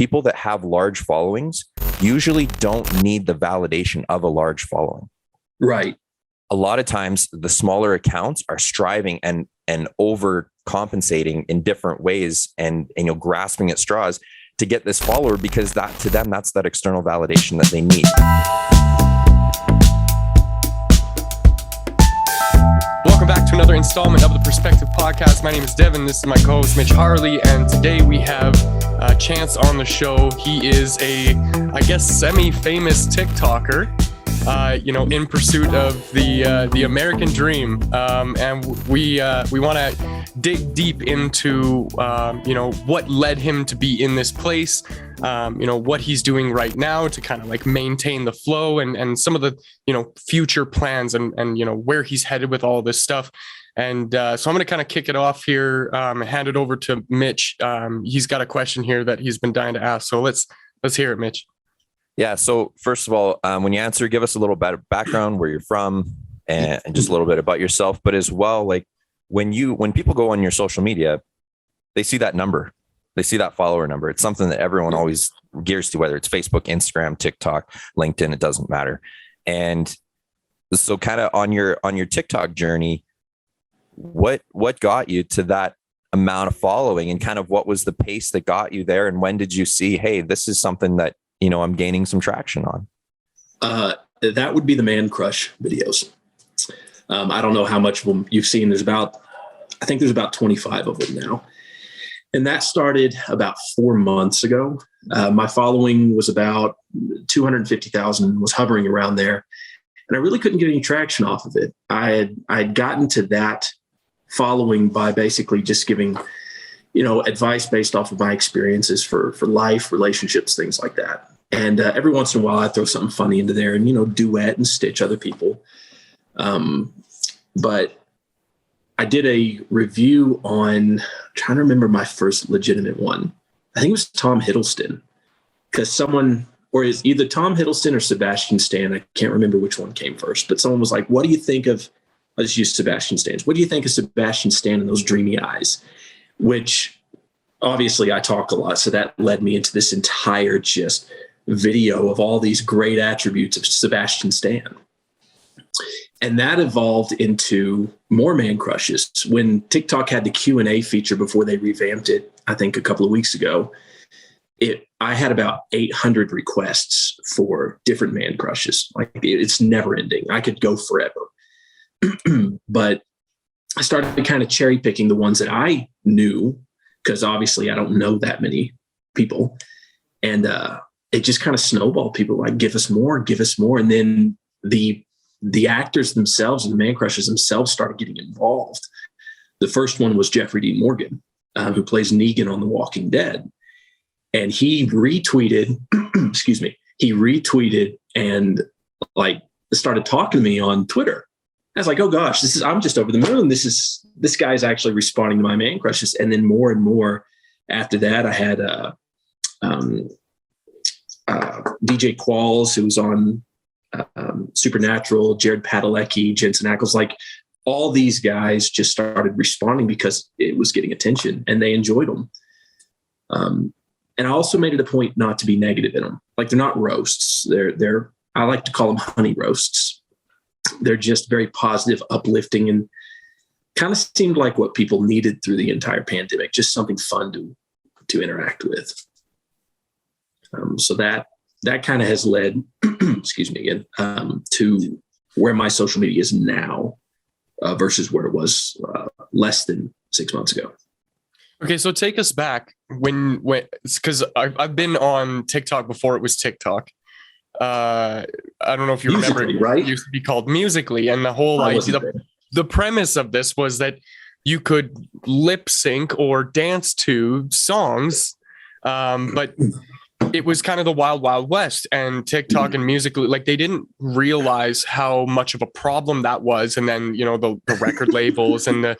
people that have large followings usually don't need the validation of a large following. Right. A lot of times the smaller accounts are striving and overcompensating in different ways and grasping at straws to get this follower, because that to them, that's that external validation that they need. Welcome back to another installment of the Perspective Podcast. My name is Devin. This is my co-host Mitch Harley, and today we have Chance on the show. He is a, I guess, semi-famous TikToker, in pursuit of the American dream, and we want to dig deep into what led him to be in this place, what he's doing right now to kind of like maintain the flow, and some of the future plans and where he's headed with all this stuff. And so I'm going to kind of kick it off here, and hand it over to Mitch. He's got a question here that he's been dying to ask, so let's hear it, Mitch. Yeah. So first of all, when you answer, give us a little bit of background, where you're from, and just a little bit about yourself. But as well, like when people go on your social media, they see that number, they see that follower number. It's something that everyone always gears to, whether it's Facebook, Instagram, TikTok, LinkedIn, it doesn't matter. And so kind of on your TikTok journey, what got you to that amount of following, and kind of what was the pace that got you there? And when did you see, hey, this is something that I'm gaining some traction on? That would be the man crush videos. I don't know how much of them you've seen. I think there's about 25 of them now. And that started about 4 months ago. My following was about 250,000, was hovering around there. And I really couldn't get any traction off of it. I had gotten to that following by basically just giving advice based off of my experiences for life, relationships, things like that. And every once in a while, I throw something funny into there and, duet and stitch other people. But I did a review on, I'm trying to remember my first legitimate one. I think it was Tom Hiddleston, because or is either Tom Hiddleston or Sebastian Stan. I can't remember which one came first, but someone was like, what do you think of, let's use Sebastian Stan. What do you think of Sebastian Stan and those dreamy eyes? Which obviously I talk a lot. So that led me into this entire just video of all these great attributes of Sebastian Stan. And that evolved into more man crushes. When TikTok had the Q&A feature before they revamped it, I think a couple of weeks ago, I had about 800 requests for different man crushes. Like, it's never ending. I could go forever. But I started kind of cherry picking the ones that I knew, because obviously I don't know that many people. And it just kind of snowballed. People were like, give us more. And then the actors themselves and the man crushes themselves started getting involved. The first one was Jeffrey Dean Morgan, who plays Negan on The Walking Dead. And he retweeted, and like started talking to me on Twitter. I was like, oh gosh, I'm just over the moon. This guy's actually responding to my man crushes. And then more and more after that, I had DJ Qualls, who was on Supernatural, Jared Padalecki, Jensen Ackles. Like, all these guys just started responding because it was getting attention and they enjoyed them. And I also made it a point not to be negative in them. Like, they're not roasts. I like to call them honey roasts. They're just very positive, uplifting, and kind of seemed like what people needed through the entire pandemic, just something fun to interact with. So that kind of has led, to where my social media is now, versus where it was less than 6 months ago. Okay, so take us back when because I've been on TikTok before it was TikTok. I don't know if you remember, right? It used to be called Musical.ly, and the whole idea, the premise of this was that you could lip sync or dance to songs, but it was kind of the wild, wild west. And TikTok and Musical.ly, like, they didn't realize how much of a problem that was. And then, the record labels and the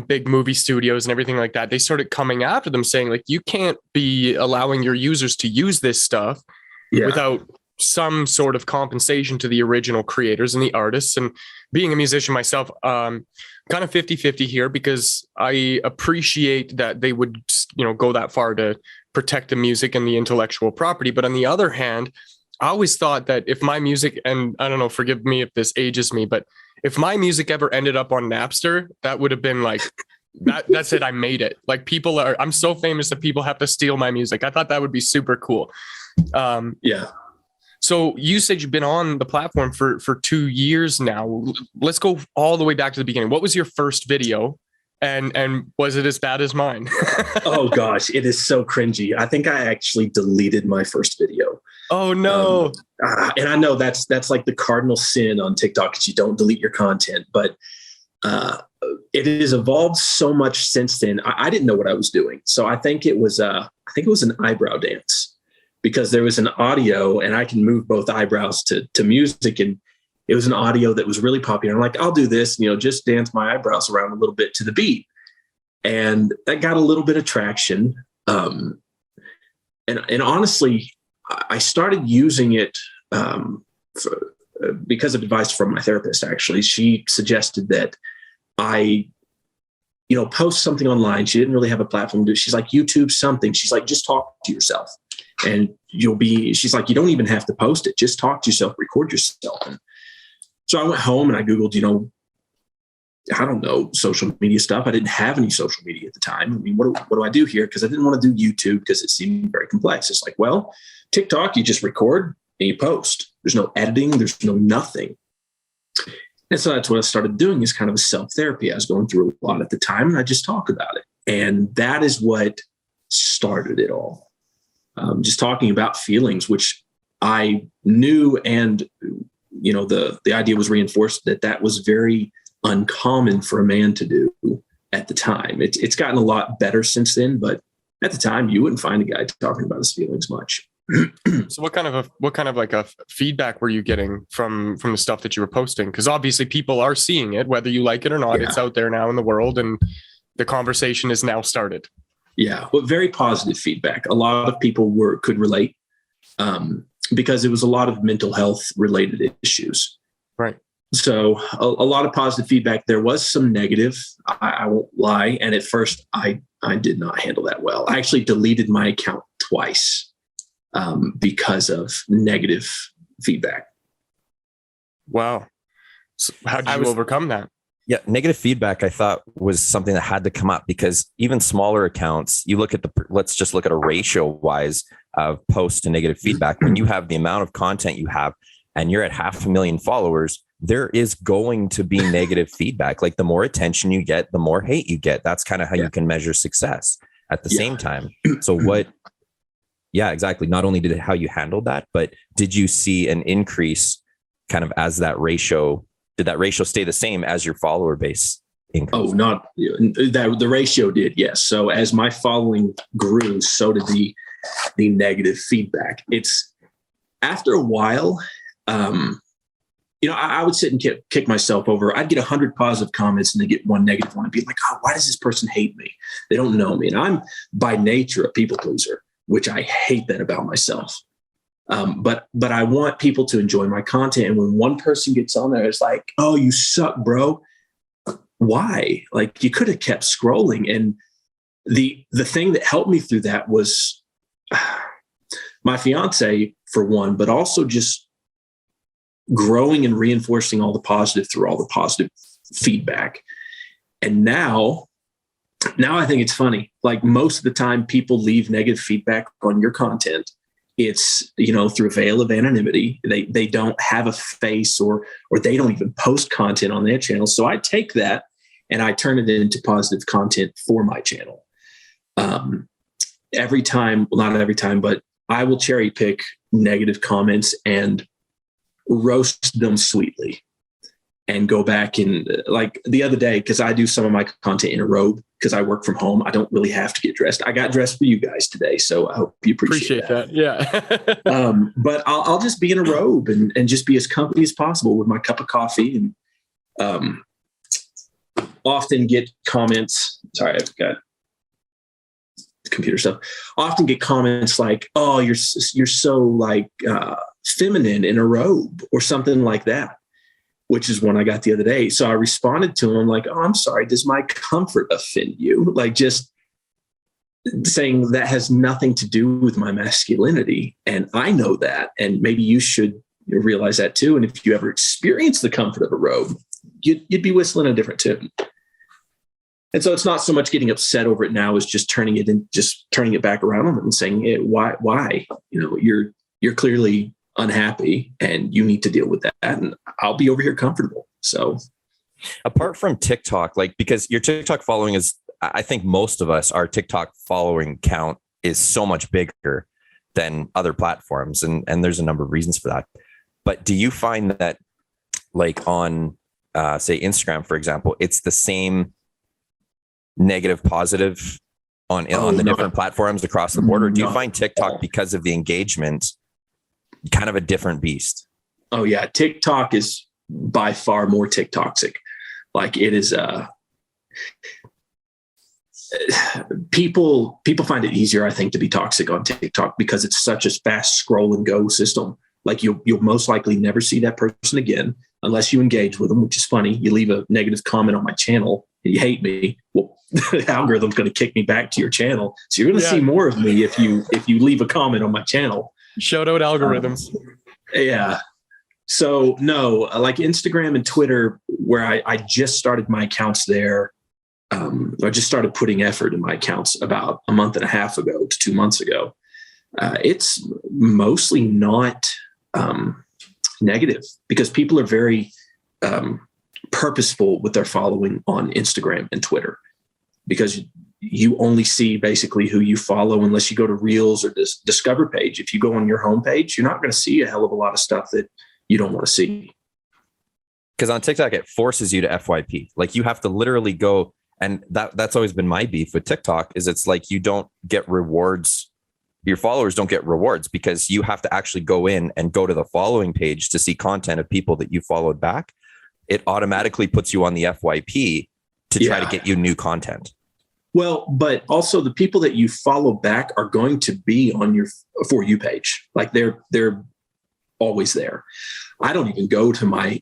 big movie studios and everything like that, they started coming after them saying, like, you can't be allowing your users to use this stuff without some sort of compensation to the original creators and the artists. And being a musician myself, kind of 50-50 here, because I appreciate that they would, go that far to protect the music and the intellectual property. But on the other hand, I always thought that if my music, and I don't know, forgive me if this ages me, but if my music ever ended up on Napster, that would have been like, that's it. I made it. Like I'm so famous that people have to steal my music. I thought that would be super cool. Yeah. So you said you've been on the platform for 2 years now. Let's go all the way back to the beginning. What was your first video? And was it as bad as mine? Oh gosh, it is so cringy. I think I actually deleted my first video. Oh no. And I know that's like the cardinal sin on TikTok is you don't delete your content, but it has evolved so much since then. I didn't know what I was doing. So I think it was an eyebrow dance, because there was an audio and I can move both eyebrows to music, and it was an audio that was really popular. I'm like, I'll do this, just dance my eyebrows around a little bit to the beat. And that got a little bit of traction. And honestly, I started using it because of advice from my therapist. Actually, she suggested that I, post something online. She didn't really have a platform to do. She's like, YouTube something. She's like, just talk to yourself and she's like, you don't even have to post it. Just talk to yourself, record yourself. And so I went home and I Googled, I don't know, social media stuff. I didn't have any social media at the time. I mean, what do I do here? Because I didn't want to do YouTube because it seemed very complex. It's like, well, TikTok, you just record and you post. There's no editing. There's no nothing. And so that's what I started doing, is kind of a self-therapy. I was going through a lot at the time, and I just talk about it. And that is what started it all. Just talking about feelings, which I knew, and the idea was reinforced that was very uncommon for a man to do at the time. It's gotten a lot better since then, but at the time you wouldn't find a guy talking about his feelings much. So what kind of like a feedback were you getting from the stuff that you were posting? Because obviously people are seeing it, whether you like it or not. Yeah. It's out there now in the world, and the conversation is now started. Yeah, well, very positive feedback. A lot of people could relate. Because it was a lot of mental health related issues. Right. So a lot of positive feedback. There was some negative, I won't lie. And at first I did not handle that well. I actually deleted my account twice because of negative feedback. Wow. So how did you overcome that? Yeah, negative feedback I thought was something that had to come up, because even smaller accounts, you look at let's just look at a ratio wise of post to negative feedback. When you have the amount of content you have and you're at 500,000 followers, there is going to be negative feedback. Like the more attention you get, the more hate you get. That's kind of how you can measure success at the same time. So exactly. Not only how you handled that, but did you see an increase kind of as that ratio? Did that ratio stay the same as your follower base increased? Oh, not that. The ratio did, yes. So as my following grew, so did the negative feedback. It's after a while, I would sit and kick myself over. I'd get 100 positive comments and then get one negative one and be like, oh, why does this person hate me? They don't know me. And I'm by nature a people pleaser, which I hate that about myself. But I want people to enjoy my content. And when one person gets on there, it's like, oh, you suck, bro. Why? Like, you could have kept scrolling. And the thing that helped me through that was my fiance, for one, but also just growing and reinforcing all the positive through all the positive feedback. And now I think it's funny. Like, most of the time people leave negative feedback on your content. It's, through a veil of anonymity. They don't have a face or they don't even post content on their channel. So I take that and I turn it into positive content for my channel. Every time, well, not every time, but I will cherry pick negative comments and roast them sweetly and go back and, like the other day, because I do some of my content in a robe because I work from home. I don't really have to get dressed. I got dressed for you guys today, so I hope you appreciate that. Yeah. But I'll just be in a robe and just be as comfy as possible with my cup of coffee, and often get comments. Sorry, I've got computer stuff. Often get comments like, "Oh, you're so like feminine in a robe," or something like that, which is one I got the other day. So I responded to him like, "Oh, I'm sorry. Does my comfort offend you?" Like, just saying that has nothing to do with my masculinity. And I know that. And maybe you should realize that too. And if you ever experience the comfort of a robe, you'd be whistling a different tune. And so it's not so much getting upset over it now as just turning it back around on them and saying, hey, why? You're clearly unhappy and you need to deal with that. And I'll be over here comfortable. So apart from TikTok, like, because your TikTok following is, I think most of us, our TikTok following count is so much bigger than other platforms. And there's a number of reasons for that. But do you find that, like on, say, Instagram, for example, it's the same negative, positive on the different platforms across the board? Or do you find TikTok, because of the engagement, kind of a different beast? Oh yeah. TikTok is by far more TikToxic. Like it is, people find it easier, I think, to be toxic on TikTok because it's such a fast scroll and go system. Like you'll most likely never see that person again unless you engage with them, which is funny. You leave a negative comment on my channel and you hate me. Well, the algorithm's going to kick me back to your channel. So you're going to see more of me if you leave a comment on my channel. Shout out algorithms. Yeah. So no, like Instagram and Twitter, where I just started my accounts there. I just started putting effort in my accounts about a month and a half ago to 2 months ago. It's mostly not negative because people are very purposeful with their following on Instagram and Twitter, because you only see basically who you follow unless you go to Reels or this Discover page. If you go on your homepage, you're not going to see a hell of a lot of stuff that you don't want to see. Because on TikTok, it forces you to FYP. Like you have to literally go, and that's always been my beef with TikTok, is it's like you don't get rewards. Your followers don't get rewards because you have to actually go in and go to the following page to see content of people that you followed back. It automatically puts you on the FYP to try to get you new content. Well, but also the people that you follow back are going to be on your For You page. Like they're always there. I don't even go to my,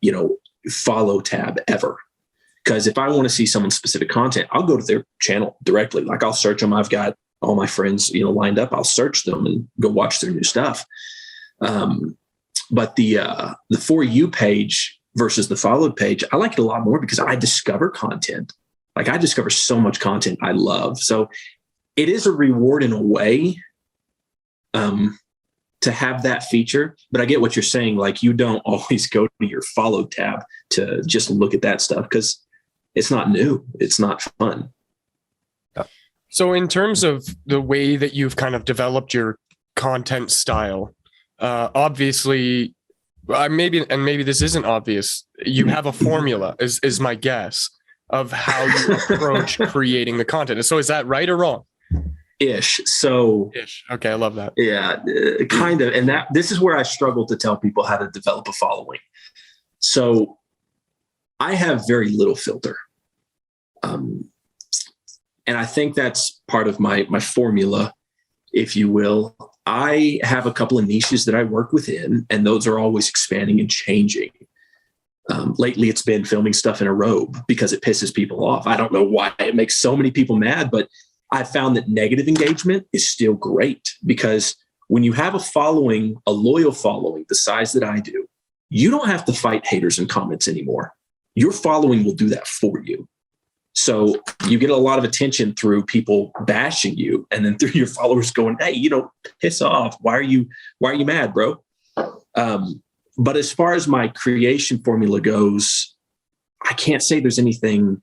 follow tab ever. Because if I want to see someone's specific content, I'll go to their channel directly. Like I'll search them. I've got all my friends, lined up. I'll search them and go watch their new stuff. But the For You page versus the followed page, I like it a lot more because I discover content. Like I discover so much content I love. So it is a reward in a way to have that feature. But I get what you're saying. Like you don't always go to your follow tab to just look at that stuff because it's not new. It's not fun. So in terms of the way that you've kind of developed your content style, obviously, maybe this isn't obvious, you have a formula, is my guess, of how you approach creating the content. So is that right or wrong? Ish. So ish. Okay, I love that. Yeah, kind of. And this is where I struggle to tell people how to develop a following. So I have very little filter. And I think that's part of my formula, if you will. I have a couple of niches that I work within, and those are always expanding and changing. Lately, it's been filming stuff in a robe because it pisses people off. I don't know why it makes so many people mad, but I found that negative engagement is still great because when you have a following, a loyal following, the size that I do, you don't have to fight haters and comments anymore. Your following will do that for you. So you get a lot of attention through people bashing you and then through your followers going, hey, piss off. Why are you mad, bro? But as far as my creation formula goes, I can't say there's anything,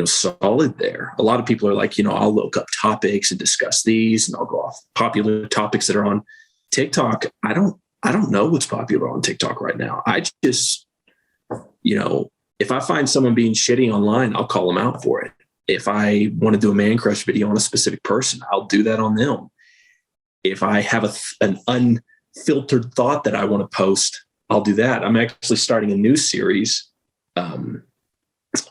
solid there. A lot of people are like, I'll look up topics and discuss these and I'll go off popular topics that are on TikTok. I don't know what's popular on TikTok right now. I just, if I find someone being shitty online, I'll call them out for it. If I want to do a man crush video on a specific person, I'll do that on them. If I have an unfiltered thought that I want to post, I'll do that. I'm actually starting a new series. I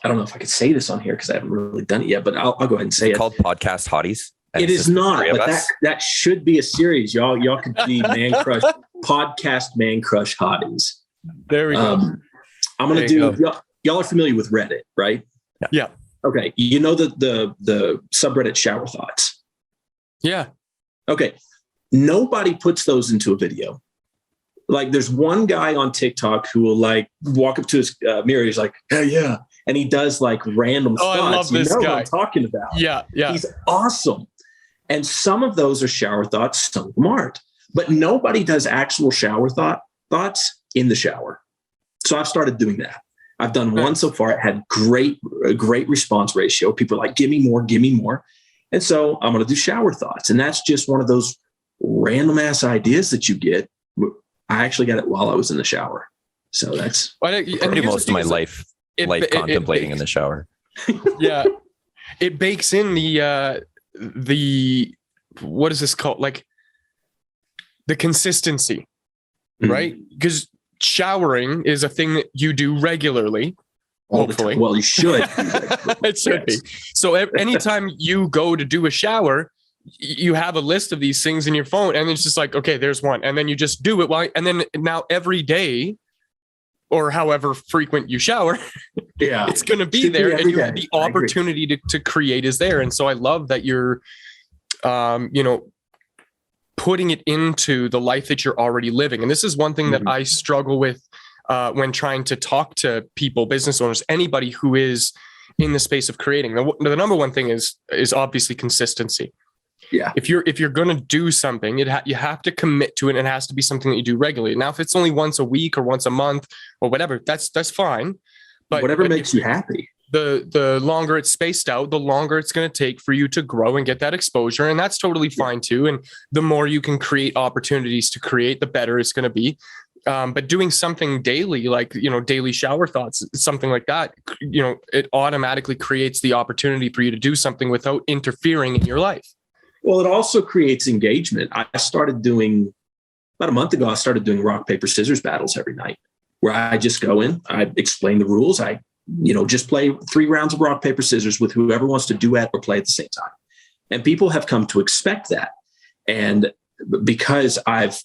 don't know if I could say this on here because I haven't really done it yet, but I'll go ahead and say it. Called Podcast Hotties. It is not, but that should be a series. Y'all could be man crush podcast man crush hotties. There we go. I'm going to do. Y'all are familiar with Reddit, right? Yeah. Okay. You know the subreddit Shower Thoughts. Yeah. Okay. Nobody puts those into a video. Like there's one guy on TikTok who will like walk up to his mirror. He's like, "Hey, yeah." And he does like random spots. I love this you know guy. what I'm talking about. Yeah. Yeah. He's awesome. And some of those are shower thoughts, some of them aren't. But nobody does actual shower thoughts in the shower. So I've started doing that. I've done one so far. It had a great response ratio. People are like, give me more, give me more. And so I'm going to do shower thoughts. And that's just one of those random ass ideas that you get. I actually got it while I was in the shower. So that's I do most of my life contemplating in the shower. Yeah. It bakes in the what is this called? Like the consistency, right? Because showering is a thing that you do regularly. Hopefully. Well, you should. It should be. So anytime you go to do a shower, you have a list of these things in your phone, and it's just like, okay, there's one. And then you just do it and then now every day or however frequent you shower, it's going to be there. And the opportunity to create is there. And so I love that you're, putting it into the life that you're already living. And this is one thing that I struggle with when trying to talk to people, business owners, anybody who is in the space of creating. The number one thing is obviously consistency. Yeah. If you're going to do something, you have to commit to it. And it has to be something that you do regularly. Now, if it's only once a week or once a month or whatever, that's fine. But whatever makes you happy. The longer it's spaced out, the longer it's going to take for you to grow and get that exposure. And that's totally fine too. And the more you can create opportunities to create, the better it's going to be. But doing something daily, like, daily shower thoughts, something like that, it automatically creates the opportunity for you to do something without interfering in your life. Well, it also creates engagement. I started doing, about a month ago, I started doing rock, paper, scissors battles every night, where I just go in, I explain the rules. I, just play 3 rounds of rock, paper, scissors with whoever wants to duet or play at the same time. And people have come to expect that. And because I've,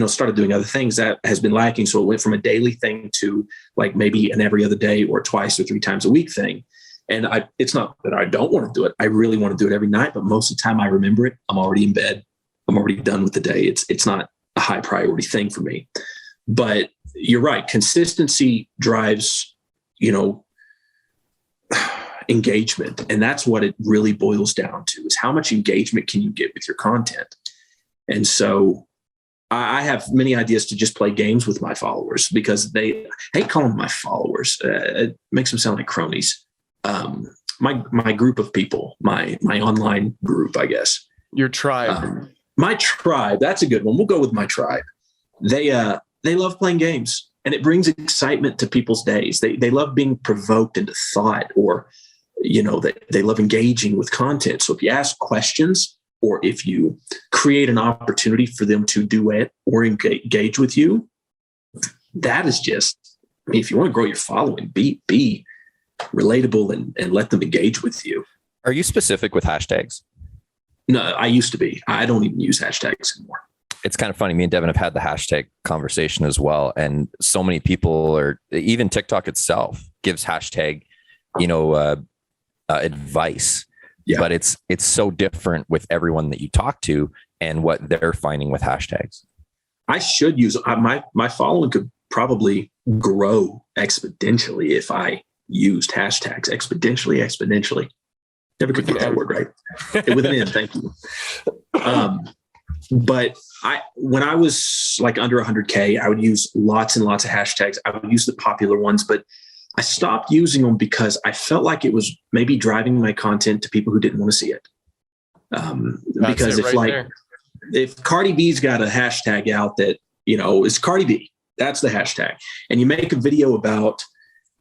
started doing other things, that has been lacking. So it went from a daily thing to like maybe an every other day or twice or 3 times a week thing. And it's not that I don't want to do it. I really want to do it every night, but most of the time I remember it. I'm already in bed. I'm already done with the day. It's not a high priority thing for me. But you're right. Consistency drives, engagement. And that's what it really boils down to, is how much engagement can you get with your content? And so I have many ideas to just play games with my followers, because I hate calling them my followers. It makes them sound like cronies. My group of people, my online group, I guess. Your tribe. My tribe. That's a good one. We'll go with my tribe. They love playing games, and it brings excitement to people's days. They love being provoked into thought, or, they love engaging with content. So if you ask questions, or if you create an opportunity for them to duet or engage with you, that is just, if you want to grow your following, be relatable and let them engage with you. Are you specific with hashtags? No, I used to be. I don't even use hashtags anymore. It's kind of funny. Me and Devin have had the hashtag conversation as well. And so many people even TikTok itself gives hashtag, advice. Yeah. But it's so different with everyone that you talk to and what they're finding with hashtags. I should use my following could probably grow exponentially if I used hashtags. Exponentially. Never could get that word right. With an N, thank you. But when I was like under 100K, I would use lots and lots of hashtags. I would use the popular ones, but I stopped using them because I felt like it was maybe driving my content to people who didn't want to see it. Because if Cardi B's got a hashtag out that, is Cardi B, that's the hashtag. And you make a video about,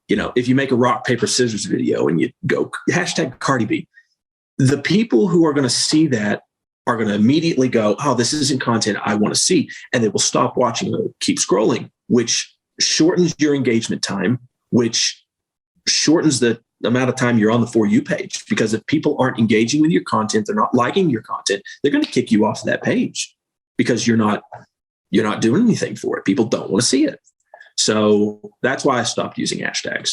if you make a rock, paper, scissors video and you go hashtag Cardi B, the people who are going to see that are going to immediately go, oh, this isn't content I want to see. And they will stop watching and keep scrolling, which shortens your engagement time, which shortens the amount of time you're on the For You page. Because if people aren't engaging with your content, they're not liking your content, they're going to kick you off of that page because you're not doing anything for it. People don't want to see it. So that's why I stopped using hashtags.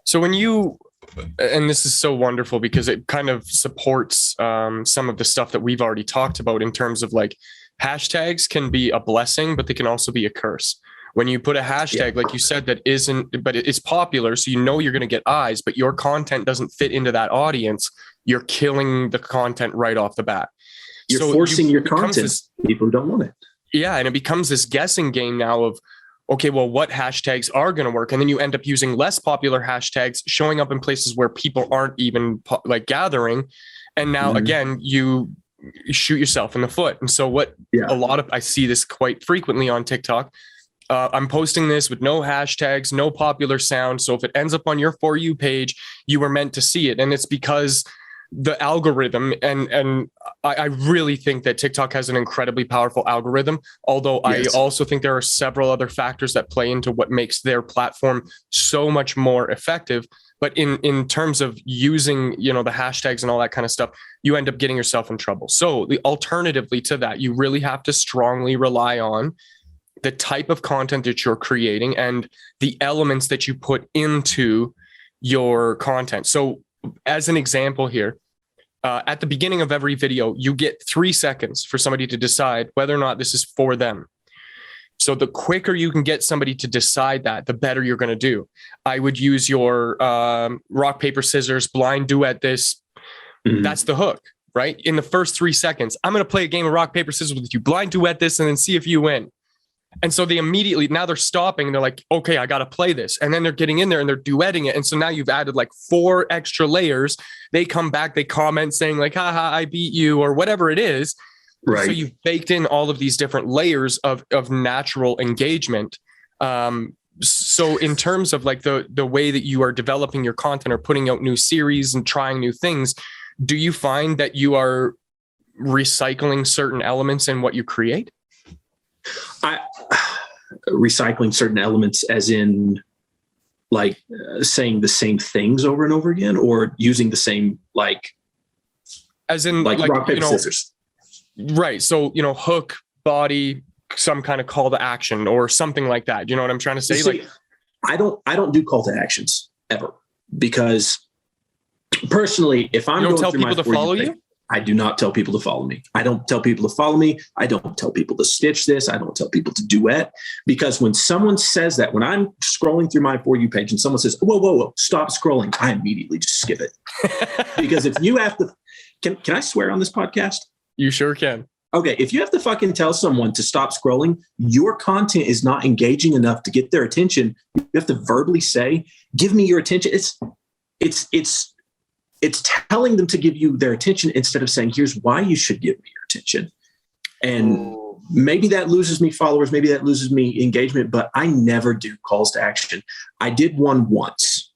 So when you and this is so wonderful because it kind of supports some of the stuff that we've already talked about in terms of like hashtags can be a blessing, but they can also be a curse. When you put a hashtag, like you said, that isn't, but it's popular, so you know you're going to get eyes, but your content doesn't fit into that audience, you're killing the content right off the bat. You're forcing your content. People don't want it. Yeah, and it becomes this guessing game now of, okay, well, what hashtags are going to work? And then you end up using less popular hashtags, showing up in places where people aren't even like gathering. And now, again, you shoot yourself in the foot. And so I see this quite frequently on TikTok. I'm posting this with no hashtags, no popular sound. So if it ends up on your For You page, you were meant to see it. And it's because the algorithm, and I really think that TikTok has an incredibly powerful algorithm, although I also think there are several other factors that play into what makes their platform so much more effective. But in terms of using, the hashtags and all that kind of stuff, you end up getting yourself in trouble. So alternatively to that, you really have to strongly rely on the type of content that you're creating and the elements that you put into your content. So as an example here, at the beginning of every video, you get 3 seconds for somebody to decide whether or not this is for them. So the quicker you can get somebody to decide that, the better you're going to do. I would use your rock, paper, scissors, blind duet this. That's the hook, right? In the first 3 seconds, I'm going to play a game of rock, paper, scissors with you, blind duet this, and then see if you win. And so they immediately, now they're stopping and they're like, okay, I got to play this. And then they're getting in there and they're duetting it. And so now you've added like 4 extra layers. They come back, they comment saying like, haha, I beat you or whatever it is. Right. So you've baked in all of these different layers of natural engagement. So in terms of like the way that you are developing your content or putting out new series and trying new things, do you find that you are recycling certain elements in what you create? Recycling certain elements as in like saying the same things over and over again, or using the same as in like rock, paper, scissors. Right. So, hook, body, some kind of call to action or something like that. You know what I'm trying to say? See, I don't do call to actions ever, because personally, if I'm going tell through people to follow you, I do not tell people to follow me. I don't tell people to follow me. I don't tell people to stitch this. I don't tell people to duet, because when someone says that, when I'm scrolling through my For You page and someone says, whoa, stop scrolling, I immediately just skip it. Because if you have to, can I swear on this podcast? You sure can. Okay. If you have to fucking tell someone to stop scrolling, your content is not engaging enough to get their attention. You have to verbally say, give me your attention. It's telling them to give you their attention instead of saying, here's why you should give me your attention. And maybe that loses me followers. Maybe that loses me engagement, but I never do calls to action. I did one once,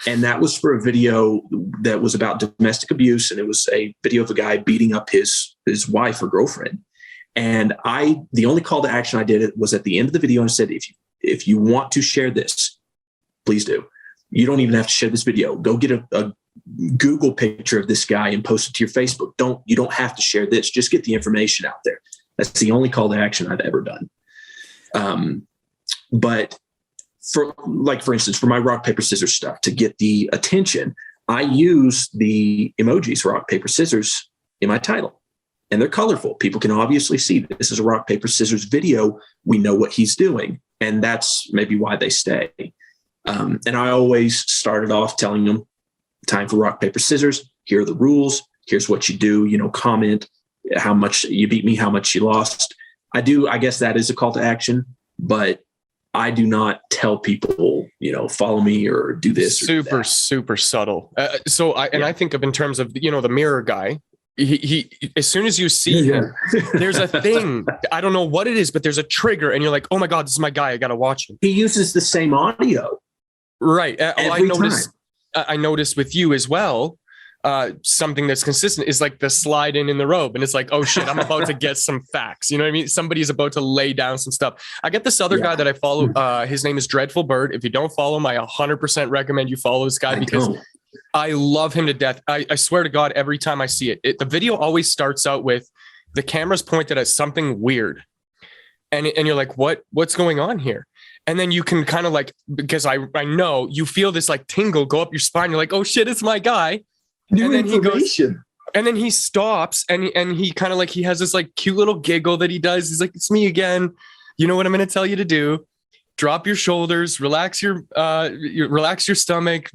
and that was for a video that was about domestic abuse. And it was a video of a guy beating up his wife or girlfriend. And the only call to action I did was at the end of the video and said, if you want to share this, please do. You don't even have to share this video. Go get a Google picture of this guy and post it to your Facebook. You don't have to share this. Just get the information out there. That's the only call to action I've ever done. But for instance, for my rock, paper, scissors stuff, to get the attention, I use the emojis, rock, paper, scissors, in my title. And they're colorful. People can obviously see this is a rock, paper, scissors video. We know what he's doing. And that's maybe why they stay. And I always started off telling them, time for rock, paper, scissors. Here are the rules. Here's what you do. Comment how much you beat me, how much you lost. I guess that is a call to action, but I do not tell people, follow me or do this. Super, super subtle. I think of in terms of, the mirror guy. He as soon as you see him, there's a thing. I don't know what it is, but there's a trigger, and you're like, oh my God, this is my guy. I got to watch him. He uses the same audio. Right. I noticed with you as well. Something that's consistent is like the slide in the robe, and it's like, oh shit, I'm about to get some facts. You know what I mean? Somebody's about to lay down some stuff. I get this other guy that I follow. His name is Dreadful Bird. If you don't follow him, I 100% recommend you follow this guy because I love him to death. I swear to God, every time I see it, the video always starts out with the camera's pointed at something weird, and you're like, what's going on here? And then you can kind of like, because I know you feel this like tingle go up your spine. You're like, oh shit, it's my guy. New and then information. He goes, and then he stops and he kind of like, he has this like cute little giggle that he does. He's like, it's me again. You know what I'm going to tell you to do? Drop your shoulders, relax your stomach,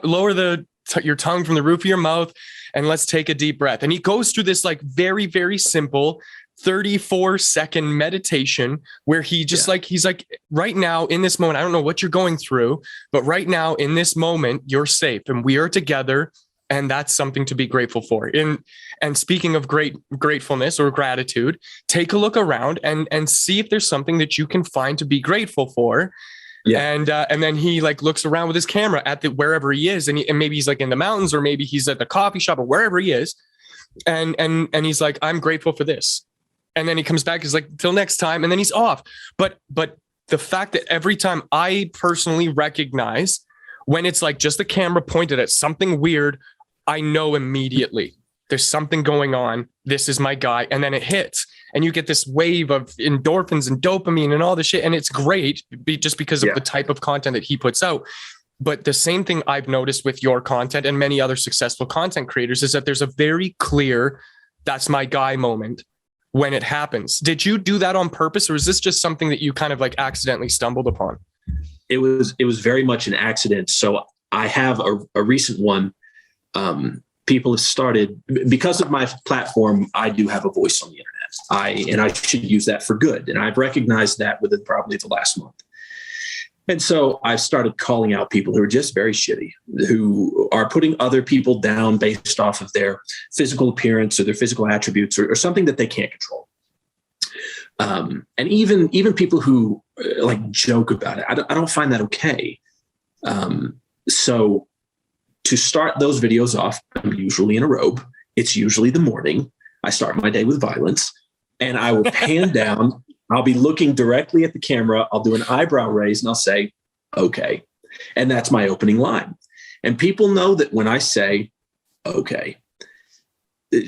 lower your tongue from the roof of your mouth, and let's take a deep breath. And he goes through this like very, very simple 34-second meditation where he just he's like, right now in this moment, I don't know what you're going through, but right now in this moment, you're safe and we are together. And that's something to be grateful for. And speaking of gratefulness or gratitude, take a look around and see if there's something that you can find to be grateful for. Yeah. And then he like looks around with his camera at wherever he is, and maybe he's like in the mountains, or maybe he's at the coffee shop, or wherever he is, and he's like, I'm grateful for this. And then he comes back, he's like, till next time, and then he's off. But the fact that every time I personally recognize when it's like just the camera pointed at something weird, I know immediately there's something going on. This is my guy. And then it hits and you get this wave of endorphins and dopamine and all this shit. And it's great just because of the type of content that he puts out. But the same thing I've noticed with your content and many other successful content creators is that there's a very clear, that's my guy moment when it happens. Did you do that on purpose, or is this just something that you kind of like accidentally stumbled upon? It was very much an accident. So I have a recent one. People have started, because of my platform, I do have a voice on the internet. I should use that for good. And I've recognized that within probably the last month. And so I've started calling out people who are just very shitty, who are putting other people down based off of their physical appearance or their physical attributes or something that they can't control. And even people who like joke about it, I don't find that okay. So to start those videos off, I'm usually in a robe. It's usually the morning. I start my day with violence, and I will pan down. I'll be looking directly at the camera. I'll do an eyebrow raise and I'll say, okay. And that's my opening line. And people know that when I say, okay,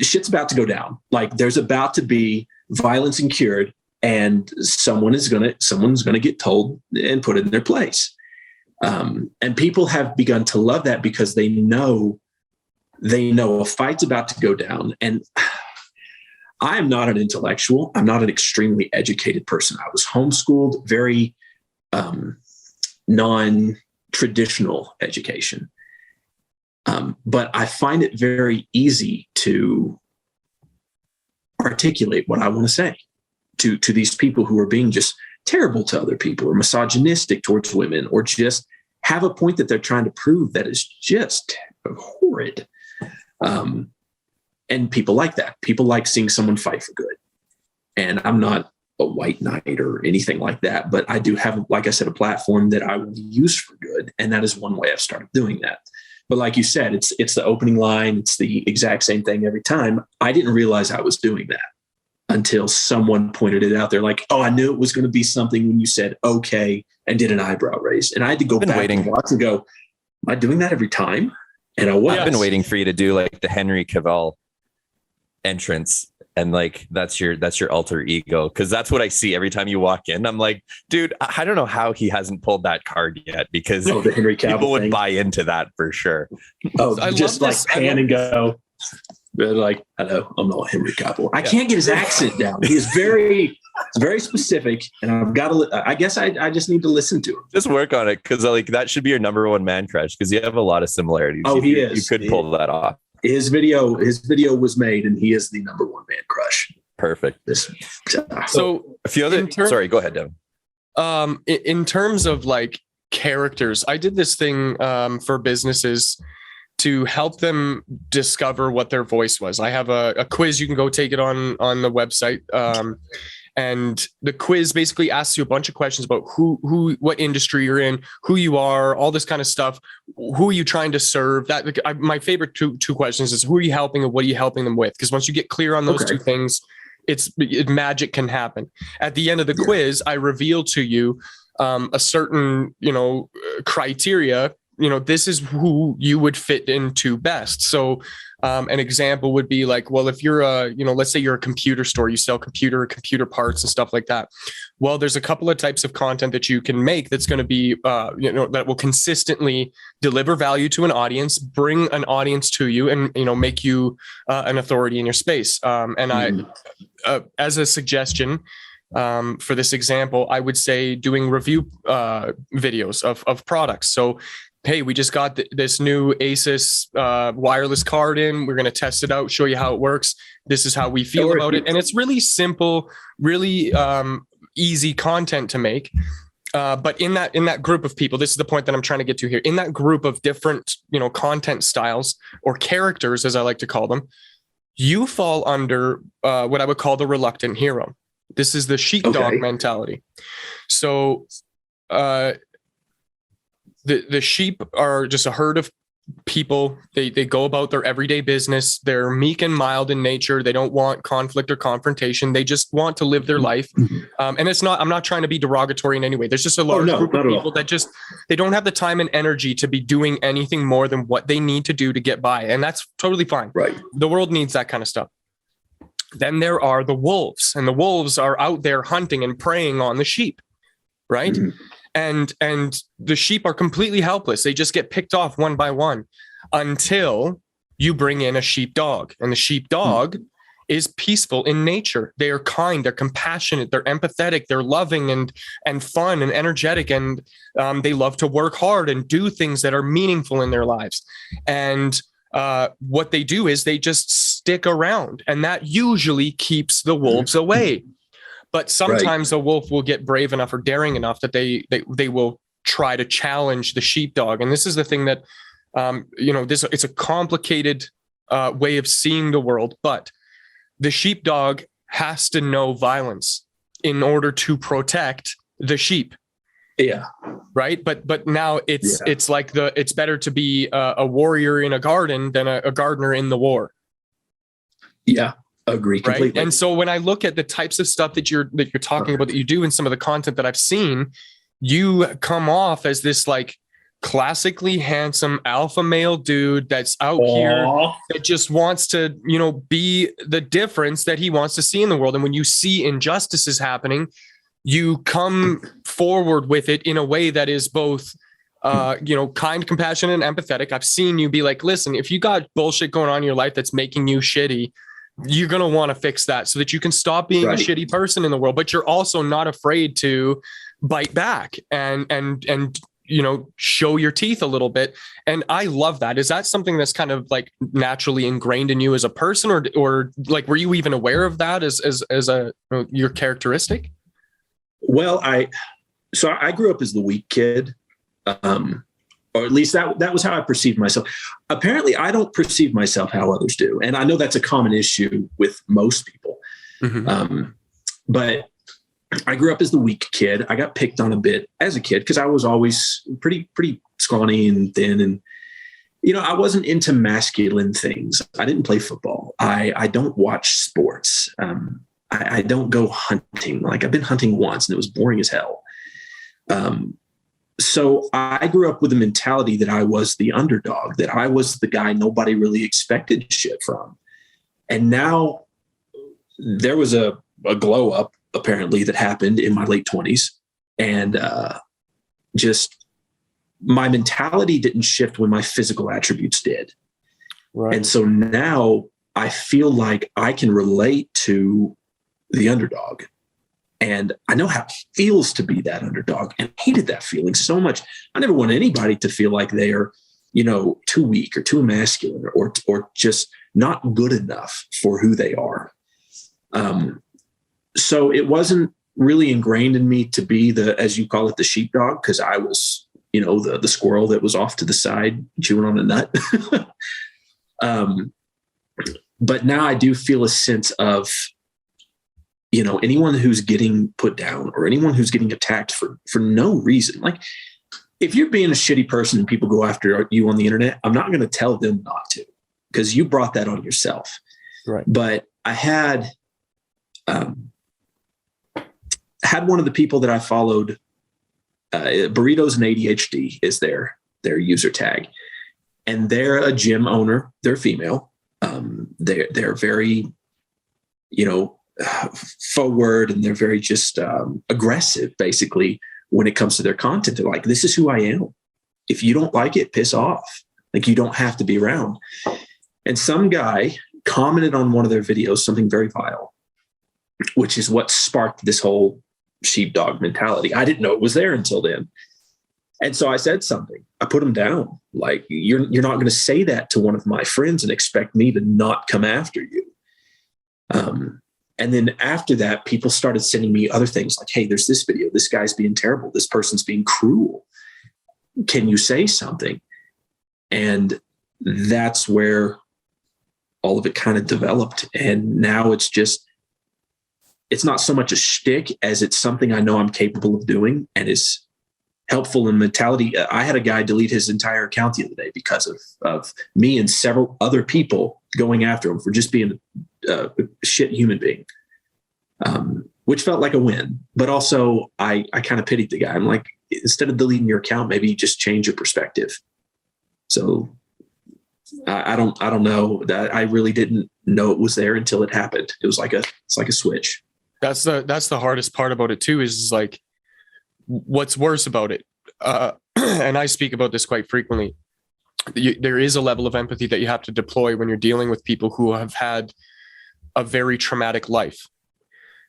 shit's about to go down. Like there's about to be violence incurred, and someone's going to get told and put in their place. And people have begun to love that because they know a fight's about to go down. And I am not an intellectual. I'm not an extremely educated person. I was homeschooled, very non-traditional education. But I find it very easy to articulate what I want to say to these people who are being just terrible to other people or misogynistic towards women, or just have a point that they're trying to prove that is just horrid. And people like that. People like seeing someone fight for good. And I'm not a white knight or anything like that, but I do have, like I said, a platform that I will use for good. And that is one way I've started doing that. But like you said, it's the opening line. It's the exact same thing every time. I didn't realize I was doing that until someone pointed it out. They're like, oh, I knew it was going to be something when you said, okay, and did an eyebrow raise. And I had to go back and watch and go, am I doing that every time? And I was. I've been waiting for you to do like the Henry Cavill entrance, and like that's your alter ego, because that's what I see every time you walk in. I'm like, dude, I don't know how he hasn't pulled that card yet, because the Henry Cavill people would thing. Buy into that for sure. Oh, I just like pan and go. They're like, hello, I'm not Henry Cavill. I can't get his accent down. He is very specific, and I've got to. I guess I just need to listen to him. Just work on it, because like that should be your number one man crush, because you have a lot of similarities. Oh, he is. You could pull that off. His video was made, and he is the number one man crush. Perfect. So a few other. Sorry, go ahead, Devin. In terms of like characters, I did this thing for businesses to help them discover what their voice was. I have a quiz. You can go take it on the website. And the quiz basically asks you a bunch of questions about what industry you're in, who you are, all this kind of stuff. Who are you trying to serve? My favorite two questions is, who are you helping and what are you helping them with? Because once you get clear on those two things, magic can happen. At the end of the quiz, I reveal to you a certain, criteria this is who you would fit into best. So an example would be like, well, if you're let's say you're a computer store, you sell computer parts and stuff like that. Well, there's a couple of types of content that you can make that's going to be, that will consistently deliver value to an audience, bring an audience to you, and, make you an authority in your space. I, as a suggestion, for this example, I would say doing review videos of products. So, hey, we just got this new Asus wireless card in. We're going to test it out, show you how it works. This is how we feel about it. And it's really simple, really easy content to make. But in that group of people, this is the point that I'm trying to get to here. In that group of different, content styles or characters, as I like to call them, you fall under what I would call the reluctant hero. This is the sheepdog mentality. So the sheep are just a herd of people. They go about their everyday business. They're meek and mild in nature. They don't want conflict or confrontation. They just want to live their life. And I'm not trying to be derogatory in any way. There's just a large group of people that they don't have the time and energy to be doing anything more than what they need to do to get by. And that's totally fine. Right. The world needs that kind of stuff. Then there are the wolves, and the wolves are out there hunting and preying on the sheep, right? And the sheep are completely helpless. They just get picked off one by one until you bring in a sheepdog. And the sheepdog is peaceful in nature. They are kind, they're compassionate, they're empathetic, they're loving and fun and energetic, and they love to work hard and do things that are meaningful in their lives. And what they do is they just stick around, and that usually keeps the wolves away. But sometimes the wolf will get brave enough or daring enough that they will try to challenge the sheepdog. And this is the thing that, it's a complicated way of seeing the world, but the sheepdog has to know violence in order to protect the sheep. Yeah. Right. But now it's like it's better to be a warrior in a garden than a gardener in the war. Yeah. Agree completely. Right? And so when I look at the types of stuff that you're talking about, that you do in some of the content that I've seen, you come off as this like classically handsome alpha male dude that's out here that just wants to, be the difference that he wants to see in the world. And when you see injustices happening, you come forward with it in a way that is both, kind, compassionate, and empathetic. I've seen you be like, listen, if you got bullshit going on in your life that's making you shitty, you're going to want to fix that so that you can stop being a shitty person in the world, but you're also not afraid to bite back and show your teeth a little bit. And I love that. Is that something that's kind of like naturally ingrained in you as a person, or like, were you even aware of that as your characteristic? Well, I grew up as the weak kid. Or at least that was how I perceived myself. Apparently, I don't perceive myself how others do. And I know that's a common issue with most people. But I grew up as the weak kid. I got picked on a bit as a kid because I was always pretty scrawny and thin. And, I wasn't into masculine things. I didn't play football. I don't watch sports. I don't go hunting. Like, I've been hunting once and it was boring as hell. So I grew up with the mentality that I was the underdog, that I was the guy nobody really expected shit from. And now there was a glow up apparently that happened in my late 20s. And just my mentality didn't shift when my physical attributes did. Right. And so now I feel like I can relate to the underdog. And I know how it feels to be that underdog, and I hated that feeling so much. I never want anybody to feel like they are, too weak or too masculine or just not good enough for who they are. So it wasn't really ingrained in me to be as you call it, the sheepdog, because I was, the squirrel that was off to the side chewing on a nut. But now I do feel a sense of, anyone who's getting put down or anyone who's getting attacked for no reason. Like, if you're being a shitty person and people go after you on the internet, I'm not going to tell them not to, because you brought that on yourself. Right. But I had one of the people that I followed, Burritos and ADHD is their their user tag. And they're a gym owner. They're female. They're very, forward, and they're very just aggressive, basically, when it comes to their content. They're like, this is who I am. If you don't like it, piss off. Like, you don't have to be around. And some guy commented on one of their videos something very vile, which is what sparked this whole sheepdog mentality. I didn't know it was there until then. And so I said something. I put him down. Like, you're not going to say that to one of my friends and expect me to not come after you. And then after that, people started sending me other things like, hey, there's this video. This guy's being terrible. This person's being cruel. Can you say something? And that's where all of it kind of developed. And now it's not so much a shtick as it's something I know I'm capable of doing and is helpful in mentality. I had a guy delete his entire account the other day because of me and several other people going after him for just being a shit human being, which felt like a win. But also I kind of pitied the guy. I'm like, instead of deleting your account, maybe you just change your perspective. So I don't know that. I really didn't know it was there until it happened. It was like it's like a switch. That's the hardest part about it too, is like, what's worse about it. And I speak about this quite frequently. There is a level of empathy that you have to deploy when you're dealing with people who have had a very traumatic life.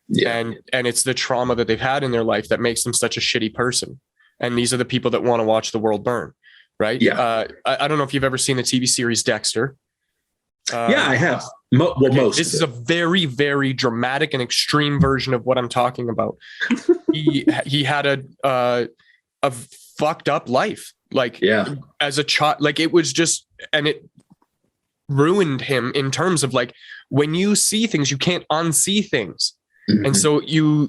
Yeah. And it's the trauma that they've had in their life that makes them such a shitty person. And these are the people that want to watch the world burn. Right. Yeah. I don't know if you've ever seen the TV series Dexter. Yeah, I have. Most. This is a very, very dramatic and extreme version of what I'm talking about. He had a fucked up life. Like, yeah, as a child, like, it was just, and it ruined him in terms of, like, when you see things, you can't unsee things. Mm-hmm. And so you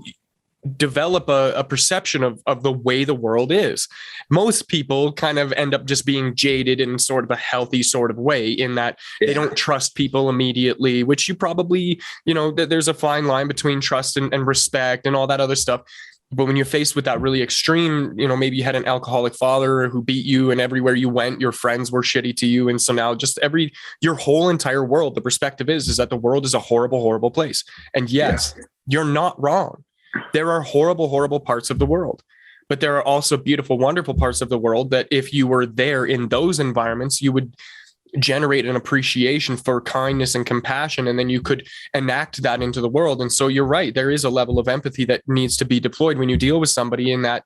develop a perception of the way the world is. Most people kind of end up just being jaded in sort of a healthy sort of way, in that they don't trust people immediately, which you probably, there's a fine line between trust and respect and all that other stuff. But when you're faced with that really extreme, maybe you had an alcoholic father who beat you, and everywhere you went, your friends were shitty to you. And so now just your whole entire world, the perspective is that the world is a horrible, horrible place. And yes, you're not wrong. There are horrible, horrible parts of the world, but there are also beautiful, wonderful parts of the world that if you were there in those environments, you would generate an appreciation for kindness and compassion, and then you could enact that into the world. And so you're right. There is a level of empathy that needs to be deployed when you deal with somebody in that,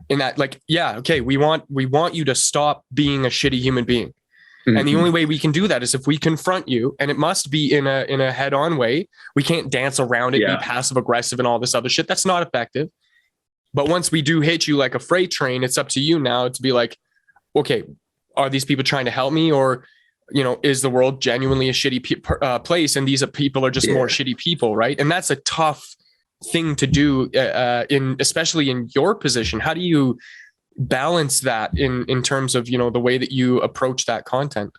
like, yeah, okay, we want you to stop being a shitty human being. Mm-hmm. And the only way we can do that is if we confront you, and it must be in a head-on way. We can't dance around it, be passive aggressive and all this other shit. That's not effective. But once we do hit you like a freight train, it's up to you now to be like, okay, are these people trying to help me, or, is the world genuinely a shitty place, and these people are just more shitty people, right? And that's a tough thing to do, especially in your position. How do you balance that in terms of, the way that you approach that content?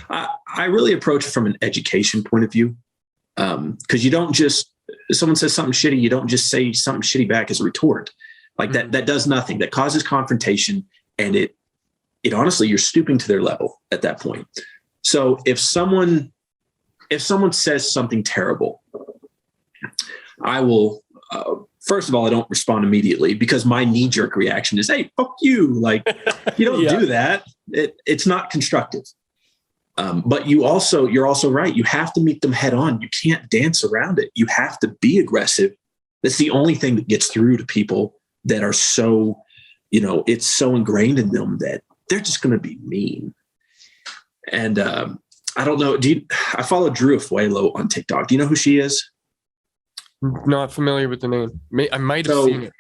I really approach it from an education point of view. Because you don't just, someone says something shitty, you don't just say something shitty back as a retort. Like, that does nothing. That causes confrontation, and it honestly, you're stooping to their level at that point. So if someone says something terrible, I will, first of all, I don't respond immediately, because my knee-jerk reaction is, hey, fuck you. Like, you don't do that. It's not constructive. But you're also right. You have to meet them head on. You can't dance around it. You have to be aggressive. That's the only thing that gets through to people that are so, it's so ingrained in them that they're just going to be mean. And I don't know. I follow Drew Afuelo on TikTok. Do you know who she is? Not familiar with the name. I might have seen it.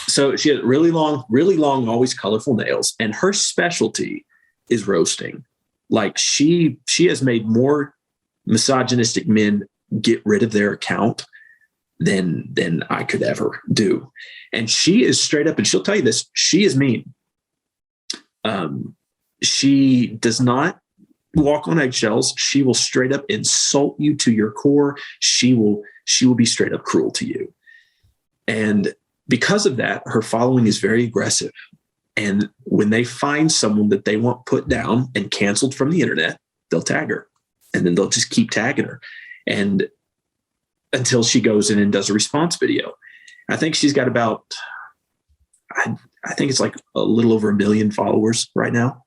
So she has really long, always colorful nails, and her specialty is roasting. Like, she has made more misogynistic men get rid of their account than I could ever do. And she is straight up, and she'll tell you this, she is mean. She does not walk on eggshells. She will straight up insult you to your core. She will be straight up cruel to you. And because of that, her following is very aggressive. And when they find someone that they want put down and canceled from the internet, they'll tag her. And then they'll just keep tagging her. And until she goes in and does a response video. I think she's got about, I think it's like a little over 1 million followers right now.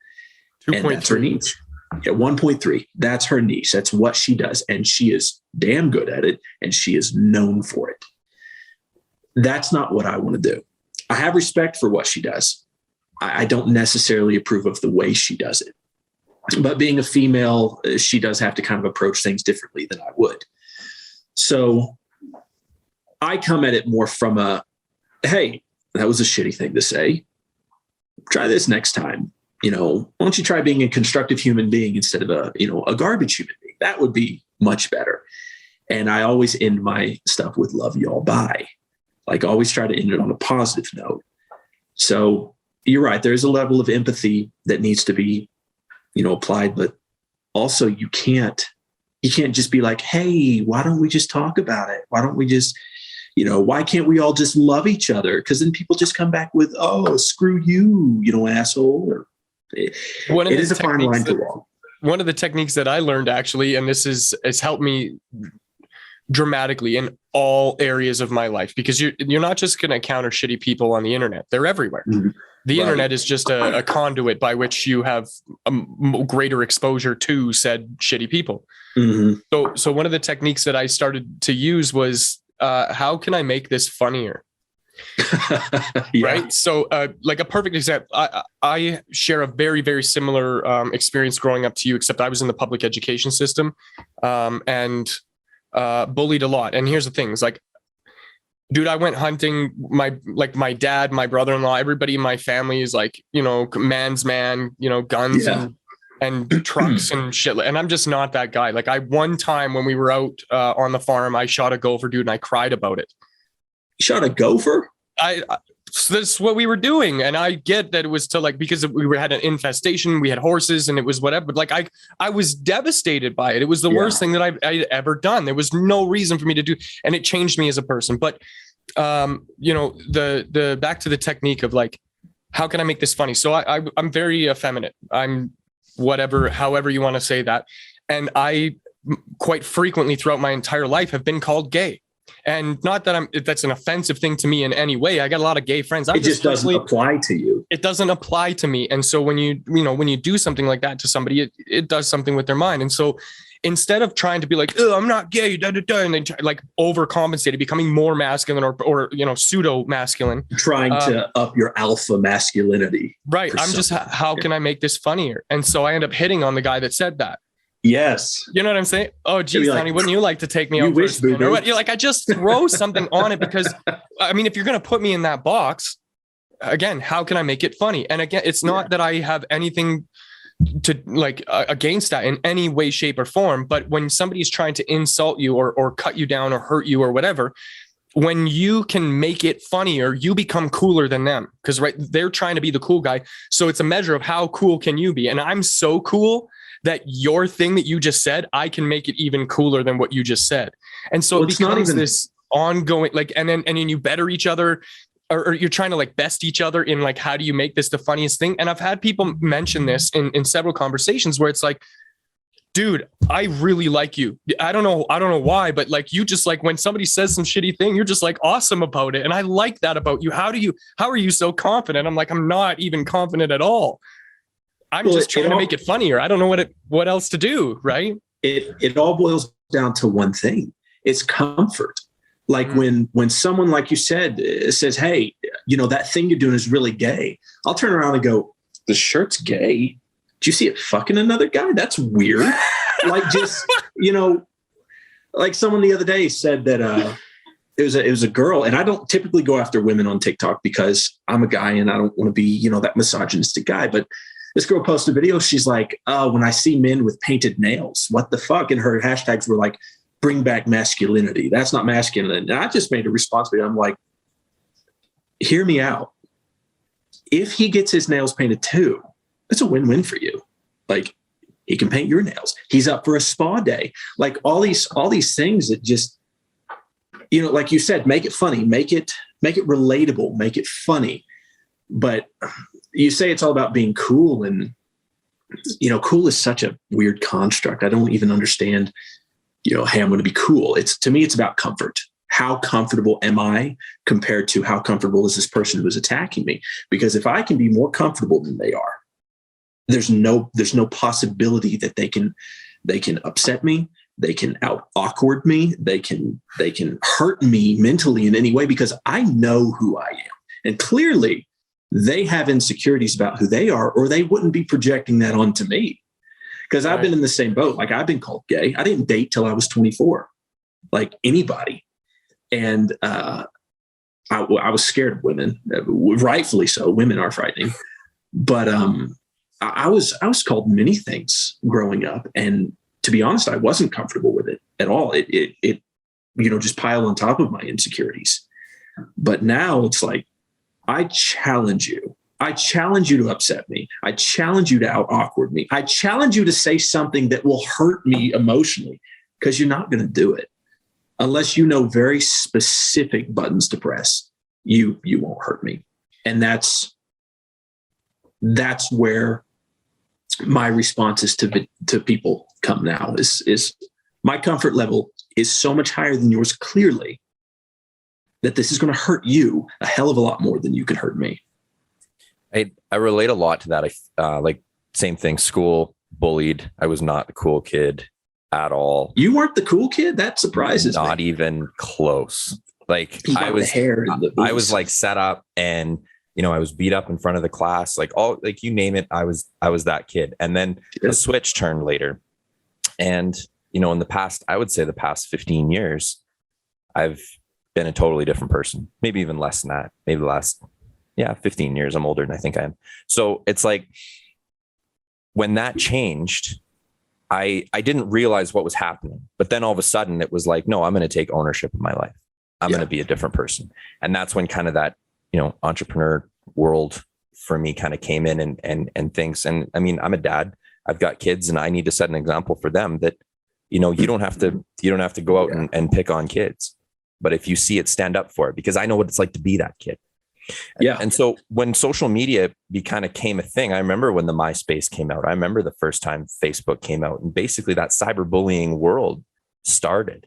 2.3. And that's her niche. Yeah, 1.3. That's her niche. That's what she does. And she is damn good at it. And she is known for it. That's not what I want to do. I have respect for what she does. I don't necessarily approve of the way she does it. But being a female, she does have to kind of approach things differently than I would. So I come at it more from a, hey, that was a shitty thing to say. Try this next time. Why don't you try being a constructive human being instead of a garbage human being? That would be much better. And I always end my stuff with love y'all, bye. Like always try to end it on a positive note. So you're right. There's a level of empathy that needs to be, applied, but also you can't just be like, hey, why don't we just talk about it? Why don't we just, why can't we all just love each other? Because then people just come back with, oh, screw you, asshole. Or it is a fine line to walk. One of the techniques that I learned actually, and this has helped me dramatically in all areas of my life, because you're not just going to encounter shitty people on the internet. They're everywhere. Mm-hmm. The internet is just a conduit by which you have a greater exposure to said shitty people. Mm-hmm. So one of the techniques that I started to use was, how can I make this funnier? Yeah. Right. So like a perfect example, I share a very, very similar experience growing up to you, except I was in the public education system and bullied a lot. And here's the thing, it's like, dude, I went hunting. My dad, my brother-in-law, everybody in my family is like, man's man, guns and trucks and shit. And I'm just not that guy. Like one time when we were out on the farm, I shot a gopher, dude, and I cried about it. You shot a gopher? So that's what we were doing. And I get that it was because we had an infestation, we had horses and it was whatever. But like, I was devastated by it. It was the worst thing that I'd ever done. There was no reason for me to do, and it changed me as a person. But, the back to the technique of like, how can I make this funny? So I'm very effeminate. I'm however you want to say that. And I quite frequently throughout my entire life have been called gay. And not that that's an offensive thing to me in any way. I got a lot of gay friends. It just doesn't apply to you. It doesn't apply to me. And so when you do something like that to somebody, it does something with their mind. And so instead of trying to be like, oh, I'm not gay, and then like overcompensated, becoming more masculine or pseudo masculine, trying to up your alpha masculinity. Right. I'm just, how can I make this funnier? And so I end up hitting on the guy that said that. Yes. You know what I'm saying? Oh, geez, honey, wouldn't you like to take me out for a spin? Or what? You're like, I just throw something on it because, I mean, if you're going to put me in that box, again, how can I make it funny? And again, it's not that I have anything to like against that in any way, shape or form. But when somebody's trying to insult you or cut you down or hurt you or whatever, when you can make it funnier, you become cooler than them because they're trying to be the cool guy. So it's a measure of how cool can you be? And I'm so cool that your thing that you just said, I can make it even cooler than what you just said. And so it becomes this ongoing, like, and then you better each other or you're trying to like best each other in like, how do you make this the funniest thing? And I've had people mention this in several conversations where it's like, dude, I really like you. I don't know why, but like, you just like when somebody says some shitty thing, you're just like awesome about it. And I like that about you. How are you so confident? I'm like, I'm not even confident at all. I'm just trying to make it funnier. I don't know what else to do. Right. It all boils down to one thing. It's comfort. Like when someone, like you said, says, hey, that thing you're doing is really gay. I'll turn around and go, the shirt's gay. Do you see it fucking another guy? That's weird. Like just, like someone the other day said that it was a girl, and I don't typically go after women on TikTok because I'm a guy and I don't want to be, that misogynistic guy. But this girl posted a video. She's like, when I see men with painted nails, what the fuck? And her hashtags were like, bring back masculinity. That's not masculine. And I just made a response video. I'm like, hear me out. If he gets his nails painted too, it's a win-win for you. Like he can paint your nails. He's up for a spa day. Like all these things that just, like you said, make it funny, make it relatable, make it funny. But you say it's all about being cool, and cool is such a weird construct. I don't even understand, hey, I'm going to be cool. To me, it's about comfort. How comfortable am I compared to how comfortable is this person who is attacking me? Because if I can be more comfortable than they are, there's no possibility that they can upset me. They can out awkward me. They can hurt me mentally in any way, because I know who I am. And clearly they have insecurities about who they are, or they wouldn't be projecting that onto me. Because I've been in the same boat. Like, I've been called gay. I didn't date till I was 24, like anybody. And I was scared of women, rightfully so. Women are frightening. But I was called many things growing up. And to be honest, I wasn't comfortable with it at all. It just piled on top of my insecurities. But now it's like, I challenge you. I challenge you to upset me. I challenge you to out awkward me. I challenge you to say something that will hurt me emotionally, because you're not going to do it unless you know very specific buttons to press. You won't hurt me. And that's where my responses to people come now is my comfort level is so much higher than yours, clearly, that this is going to hurt you a hell of a lot more than you can hurt me. I relate a lot to that. Like, same thing, school, bullied. I was not the cool kid at all. You weren't the cool kid? That surprises me. Not even close. Like, I was like set up, and I was beat up in front of the class, like you name it. I was that kid. And then the switch turned later. And, in the past 15 years, I've been a totally different person, maybe even less than that, maybe the last 15 years. I'm older than I think I am. So it's like, when that changed, I didn't realize what was happening, but then all of a sudden it was like, no, I'm going to take ownership of my life. I'm going to be a different person. And that's when kind of that, entrepreneur world for me kind of came in and things. And I mean, I'm a dad, I've got kids, and I need to set an example for them that, you don't have to go out and pick on kids, but if you see it, stand up for it, because I know what it's like to be that kid. Yeah. And so when social media kind of came a thing, I remember when the MySpace came out, I remember the first time Facebook came out, and basically that cyberbullying world started.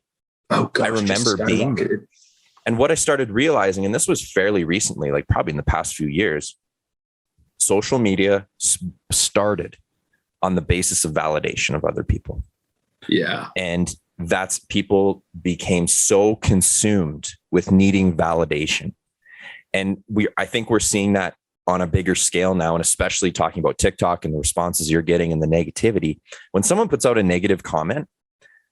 Oh gosh, I remember being there. And what I started realizing, and this was fairly recently, like probably in the past few years, social media started on the basis of validation of other people. Yeah. And that's, people became so consumed with needing validation. And I think we're seeing that on a bigger scale now, and especially talking about TikTok and the responses you're getting and the negativity. When someone puts out a negative comment,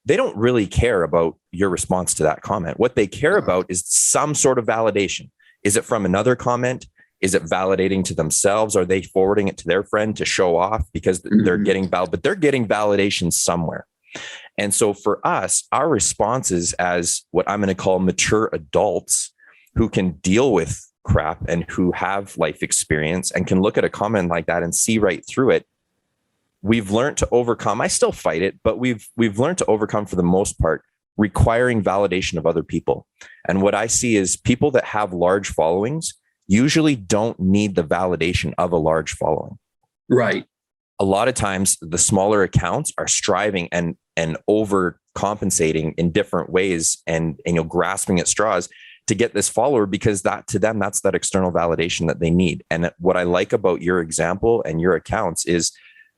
they don't really care about your response to that comment. What they care about is some sort of validation. Is it from another comment? Is it validating to themselves? Are they forwarding it to their friend to show off because they're getting but they're getting validation somewhere. And so for us, our responses as what I'm going to call mature adults who can deal with crap and who have life experience and can look at a comment like that and see right through it, we've learned to overcome. I still fight it, but we've learned to overcome, for the most part, requiring validation of other people. And what I see is people that have large followings usually don't need the validation of a large following. Right. A lot of times the smaller accounts are striving and overcompensating in different ways and grasping at straws to get this follower, because that to them, that's that external validation that they need. And what I like about your example and your accounts is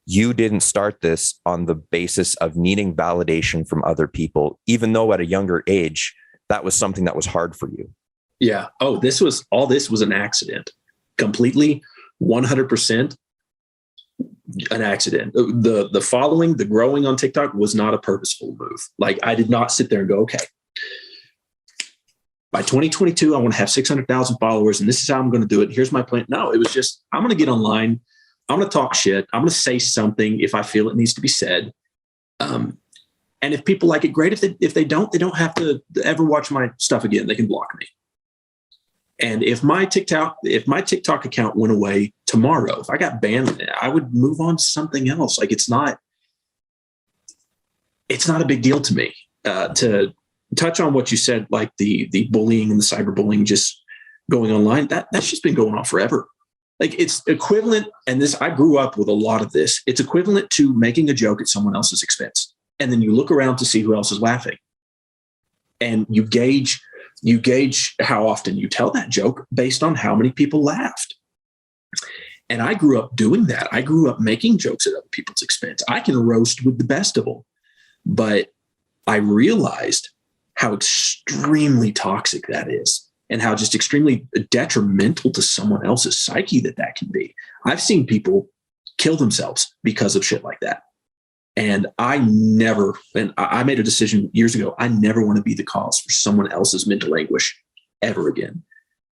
you didn't start this on the basis of needing validation from other people, even though at a younger age, that was something that was hard for you. Yeah. Oh, this was an accident. Completely 100% an accident. The following, the growing on TikTok was not a purposeful move. Like, I did not sit there and go, okay, by 2022, I want to have 600,000 followers, and this is how I'm going to do it. Here's my plan. No, it was just, I'm going to get online. I'm going to talk shit. I'm going to say something if I feel it needs to be said. And if people like it, great. If they don't have to ever watch my stuff again. They can block me. And if my TikTok account went away tomorrow, if I got banned, I would move on to something else. Like, it's not a big deal to me. To touch on what you said, like the bullying and the cyberbullying just going online, that's just been going on forever. Like it's equivalent, and this, I grew up with a lot of this. It's equivalent to making a joke at someone else's expense. And then you look around to see who else is laughing. And you gauge how often you tell that joke based on how many people laughed. And I grew up doing that. I grew up making jokes at other people's expense. I can roast with the best of them. But I realized how extremely toxic that is, and how just extremely detrimental to someone else's psyche that can be. I've seen people kill themselves because of shit like that. And I made a decision years ago, I never want to be the cause for someone else's mental anguish ever again.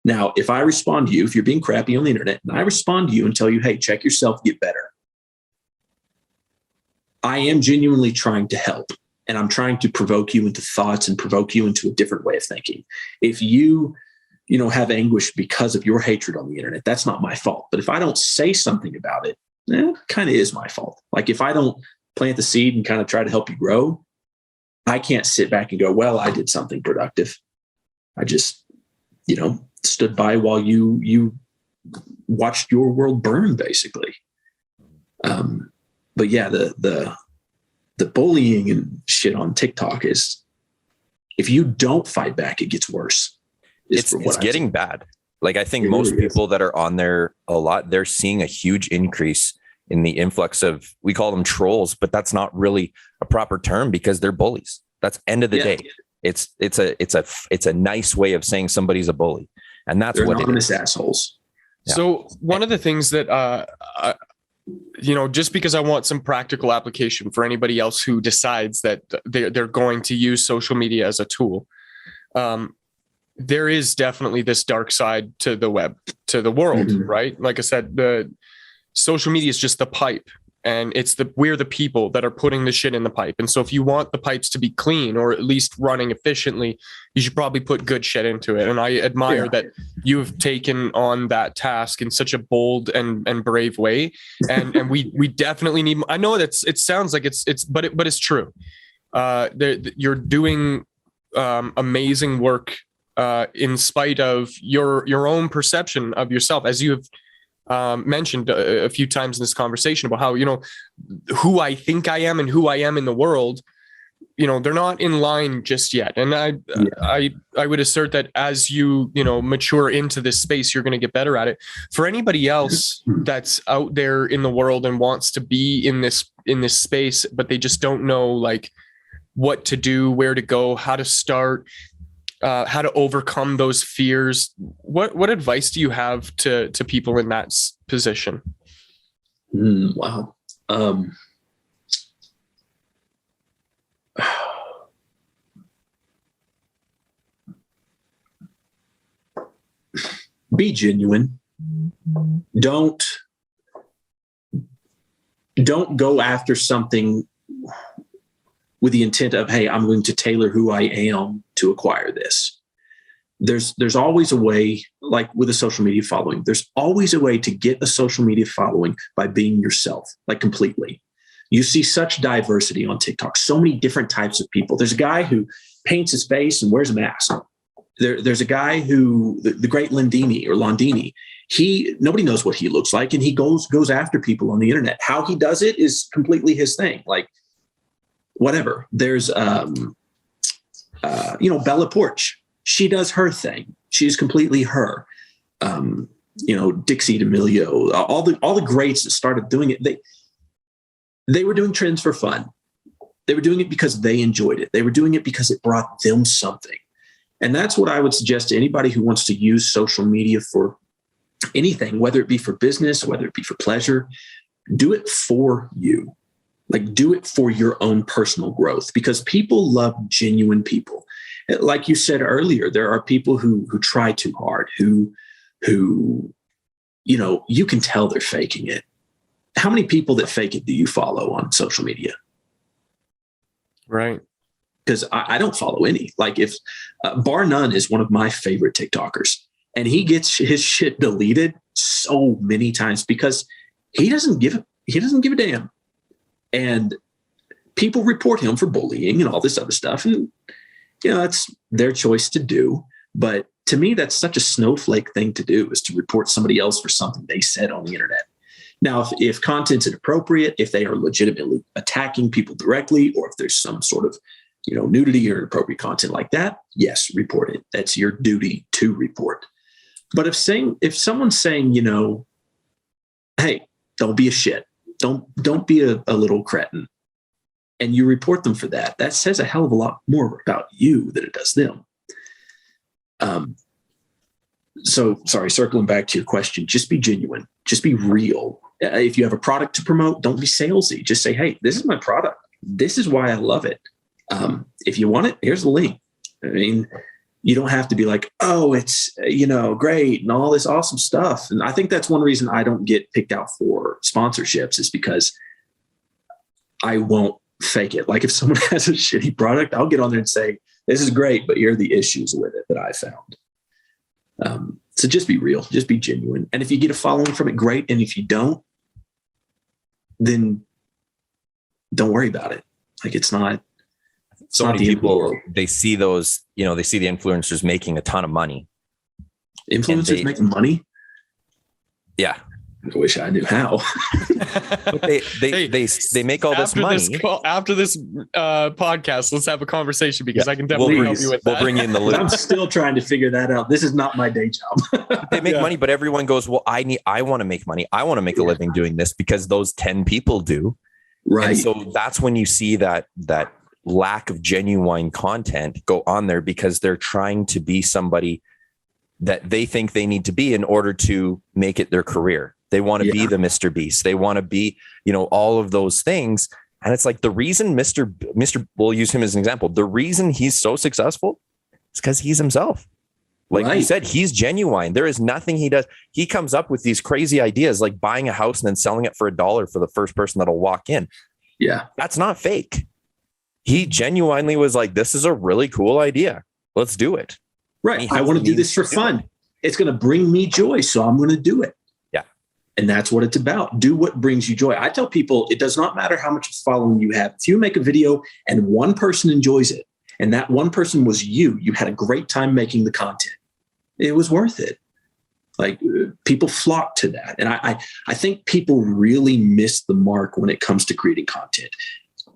Now, if I respond to you, if you're being crappy on the internet, and I respond to you and tell you, hey, check yourself, get better, I am genuinely trying to help. And I'm trying to provoke you into thoughts and provoke you into a different way of thinking. If you have anguish because of your hatred on the internet, that's not my fault. But if I don't say something about it, it kind of is my fault. Like if I don't plant the seed and kind of try to help you grow, I can't sit back and go, well, I did something productive. I just, stood by while you watched your world burn, basically. But yeah, the bullying and shit on TikTok is, if you don't fight back, it gets worse. It's getting bad. Like I think most people that are on there a lot, they're seeing a huge increase in the influx of, we call them trolls, but that's not really a proper term because they're bullies. That's end of the day. It's a nice way of saying somebody's a bully, and that's they're what anonymous assholes. Yeah. So one of the things that just because I want some practical application for anybody else who decides that they're going to use social media as a tool. There is definitely this dark side to the web, to the world, right? Like I said, the social media is just the pipe, and we're the people that are putting the shit in the pipe. And so if you want the pipes to be clean or at least running efficiently, you should probably put good shit into it. And I admire that you've taken on that task in such a bold and brave way. And we definitely need, I know that it sounds like but it's true. You're doing amazing work in spite of your own perception of yourself, as you have mentioned a few times in this conversation about how, who I think I am and who I am in the world, they're not in line just yet. And I would assert that as you mature into this space, you're going to get better at it. For anybody else that's out there in the world and wants to be in this space, but they just don't know like what to do, where to go, how to start, how to overcome those fears. What advice do you have to people in that position? Wow. Be genuine. Don't go after something with the intent of, hey, I'm going to tailor who I am to acquire this. There's always a way, like with a social media following, there's always a way to get a social media following by being yourself, like completely. You see such diversity on TikTok, so many different types of people. There's a guy who paints his face and wears a mask. There's a guy who, the great Landini, nobody knows what he looks like, and he goes after people on the internet. How he does it is completely his thing. Like, whatever. There's, Bella Porch. She does her thing. She's completely her. Dixie D'Amelio, all the greats that started doing it. They were doing trends for fun. They were doing it because they enjoyed it. They were doing it because it brought them something. And that's what I would suggest to anybody who wants to use social media for anything, whether it be for business, whether it be for pleasure. Do it for you. Like, do it for your own personal growth, because people love genuine people. Like you said earlier, there are people who try too hard, who you can tell they're faking it. How many people that fake it do you follow on social media? Right. Because I don't follow any. Like, if bar none is one of my favorite TikTokers, and he gets his shit deleted so many times because he doesn't give a damn. And people report him for bullying and all this other stuff. And, that's their choice to do. But to me, that's such a snowflake thing to do, is to report somebody else for something they said on the internet. Now, if content's inappropriate, if they are legitimately attacking people directly, or if there's some sort of, nudity or inappropriate content like that, yes, report it. That's your duty to report. But if someone's saying, hey, don't be a shit, don't be a little cretin, and you report them for that, that says a hell of a lot more about you than it does them. So sorry, circling back to your question, just be genuine, just be real. If you have a product to promote, don't be salesy. Just say, hey, this is my product. This is why I love it. If you want it, here's the link. I mean, you don't have to be like, oh, it's, great and all this awesome stuff. And I think that's one reason I don't get picked out for sponsorships, is because I won't fake it. Like if someone has a shitty product, I'll get on there and say, this is great, but here are the issues with it that I found. So just be real, just be genuine. And if you get a following from it, great. And if you don't, then don't worry about it. Like it's not. So many people, they see those, they see the influencers making a ton of money. Influencers making money? Yeah. I wish I knew how. But they make all this money. After this podcast, let's have a conversation, because I can definitely help you with that. We'll bring you in the loop. I'm still trying to figure that out. This is not my day job. They make money, but everyone goes, well, I want to make money. I want to make a living doing this because those 10 people do. Right. And so that's when you see that lack of genuine content go on there, because they're trying to be somebody that they think they need to be in order to make it their career. They want to be the Mr. Beast. They want to be, all of those things. And it's like the reason Mr. We'll use him as an example. The reason he's so successful is because he's himself. Like you said, he's genuine. There is nothing he does. He comes up with these crazy ideas, like buying a house and then selling it for $1 for the first person that'll walk in. Yeah. That's not fake. He genuinely was like, this is a really cool idea. Let's do it. Right. I want to do this for fun. It's going to bring me joy, so I'm going to do it. Yeah. And that's what it's about. Do what brings you joy. I tell people, it does not matter how much following you have. If you make a video and one person enjoys it, and that one person was you had a great time making the content, it was worth it. Like people flock to that. And I think people really miss the mark when it comes to creating content.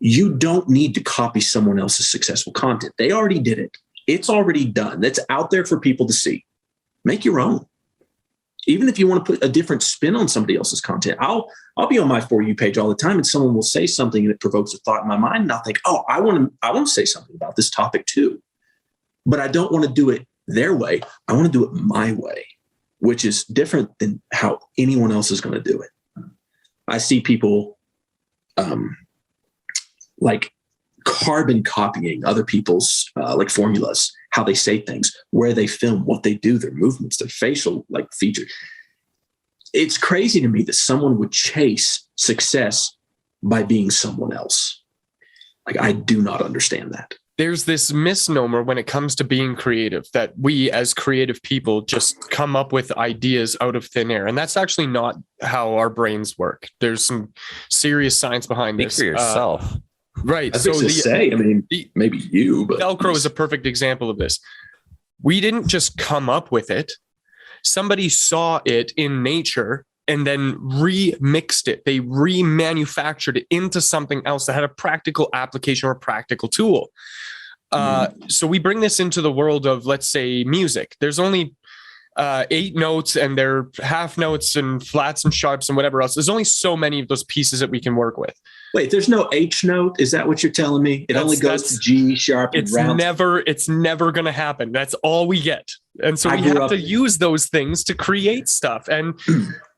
You don't need to copy someone else's successful content. They already did it. It's already done. That's out there for people to see. Make your own. Even if you want to put a different spin on somebody else's content, I'll be on my For You page all the time, and someone will say something and it provokes a thought in my mind, and I'll think, oh, I want to say something about this topic too. But I don't want to do it their way. I want to do it my way, which is different than how anyone else is going to do it. I see people like carbon copying other people's like formulas, how they say things, where they film, what they do, their movements, their facial like features. It's crazy to me that someone would chase success by being someone else. Like, I do not understand that. There's this misnomer when it comes to being creative, that we as creative people just come up with ideas out of thin air. And that's actually not how our brains work. There's some serious science behind this. Think for yourself. Right. So maybe you, but Velcro is a perfect example of this. We didn't just come up with it. Somebody saw it in nature and then remixed it. They remanufactured it into something else that had a practical application or a practical tool. So we bring this into the world of, let's say, music. There's only 8 notes, and they're half notes and flats and sharps and whatever else. There's only so many of those pieces that we can work with. Wait, there's no H note? Is that what you're telling me? It only goes to G sharp and round. It's never going to happen. That's all we get. And so we have to use those things to create stuff. And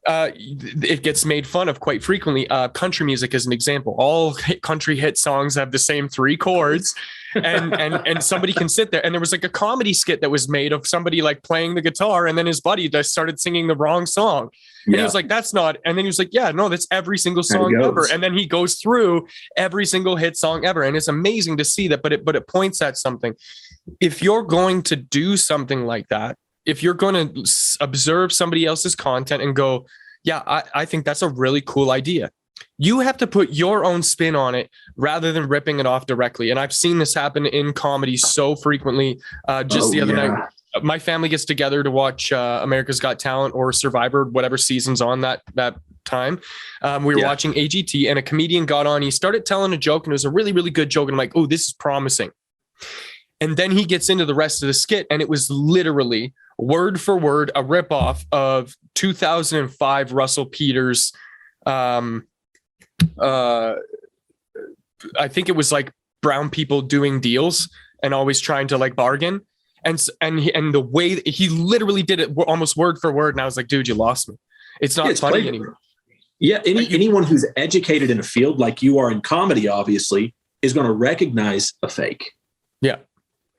it gets made fun of quite frequently. Country music is an example. All country hit songs have the same 3 chords. And somebody can sit there, and there was like a comedy skit that was made of somebody like playing the guitar, and then his buddy just started singing the wrong song. And he was like, that's not, and then he was like, yeah, no, that's every single song ever. And then he goes through every single hit song ever. And it's amazing to see that, but it points at something. If you're going to do something like that, if you're going to observe somebody else's content and go, yeah, I think that's a really cool idea, you have to put your own spin on it rather than ripping it off directly. And I've seen this happen in comedy so frequently. The other night, my family gets together to watch America's Got Talent or Survivor, whatever season's on that time. We were watching AGT, and a comedian got on. He started telling a joke, and it was a really, really good joke. And I'm like, oh, this is promising. And then he gets into the rest of the skit, and it was literally word for word a ripoff of 2005 Russell Peters. I think it was like brown people doing deals and always trying to like bargain. And the way that he literally did it almost word for word. And I was like, dude, you lost me. It's not funny anymore. Yeah. Anyone who's educated in a field like you are in comedy, obviously, is going to recognize a fake. Yeah.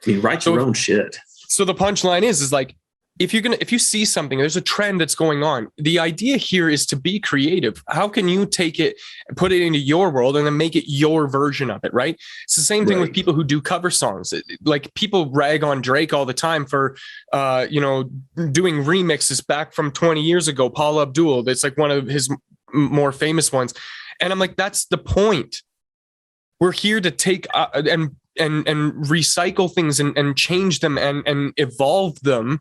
I mean, write your own shit. So the punchline is like, if you see something, there's a trend that's going on. The idea here is to be creative. How can you take it and put it into your world and then make it your version of it, right? It's the same thing with people who do cover songs. Like people rag on Drake all the time for, doing remixes back from 20 years ago. Paul Abdul, that's like one of his more famous ones. And I'm like, that's the point. We're here to take and recycle things and change them and evolve them.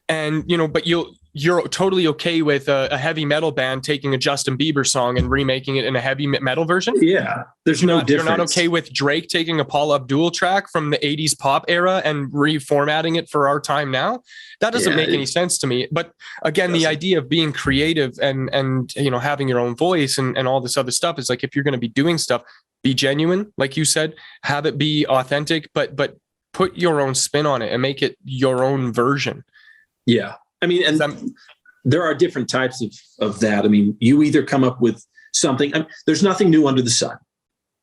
And, but you're totally okay with a heavy metal band taking a Justin Bieber song and remaking it in a heavy metal version. Yeah. There's no difference. You're not okay with Drake taking a Paul Abdul track from the 80s pop era and reformatting it for our time now. That doesn't make any sense to me. But again, the idea of being creative and having your own voice and all this other stuff is like, if you're going to be doing stuff, be genuine, like you said, have it be authentic, but put your own spin on it and make it your own version. Yeah. I mean, and there are different types of that. I mean, you either come up with something, there's nothing new under the sun.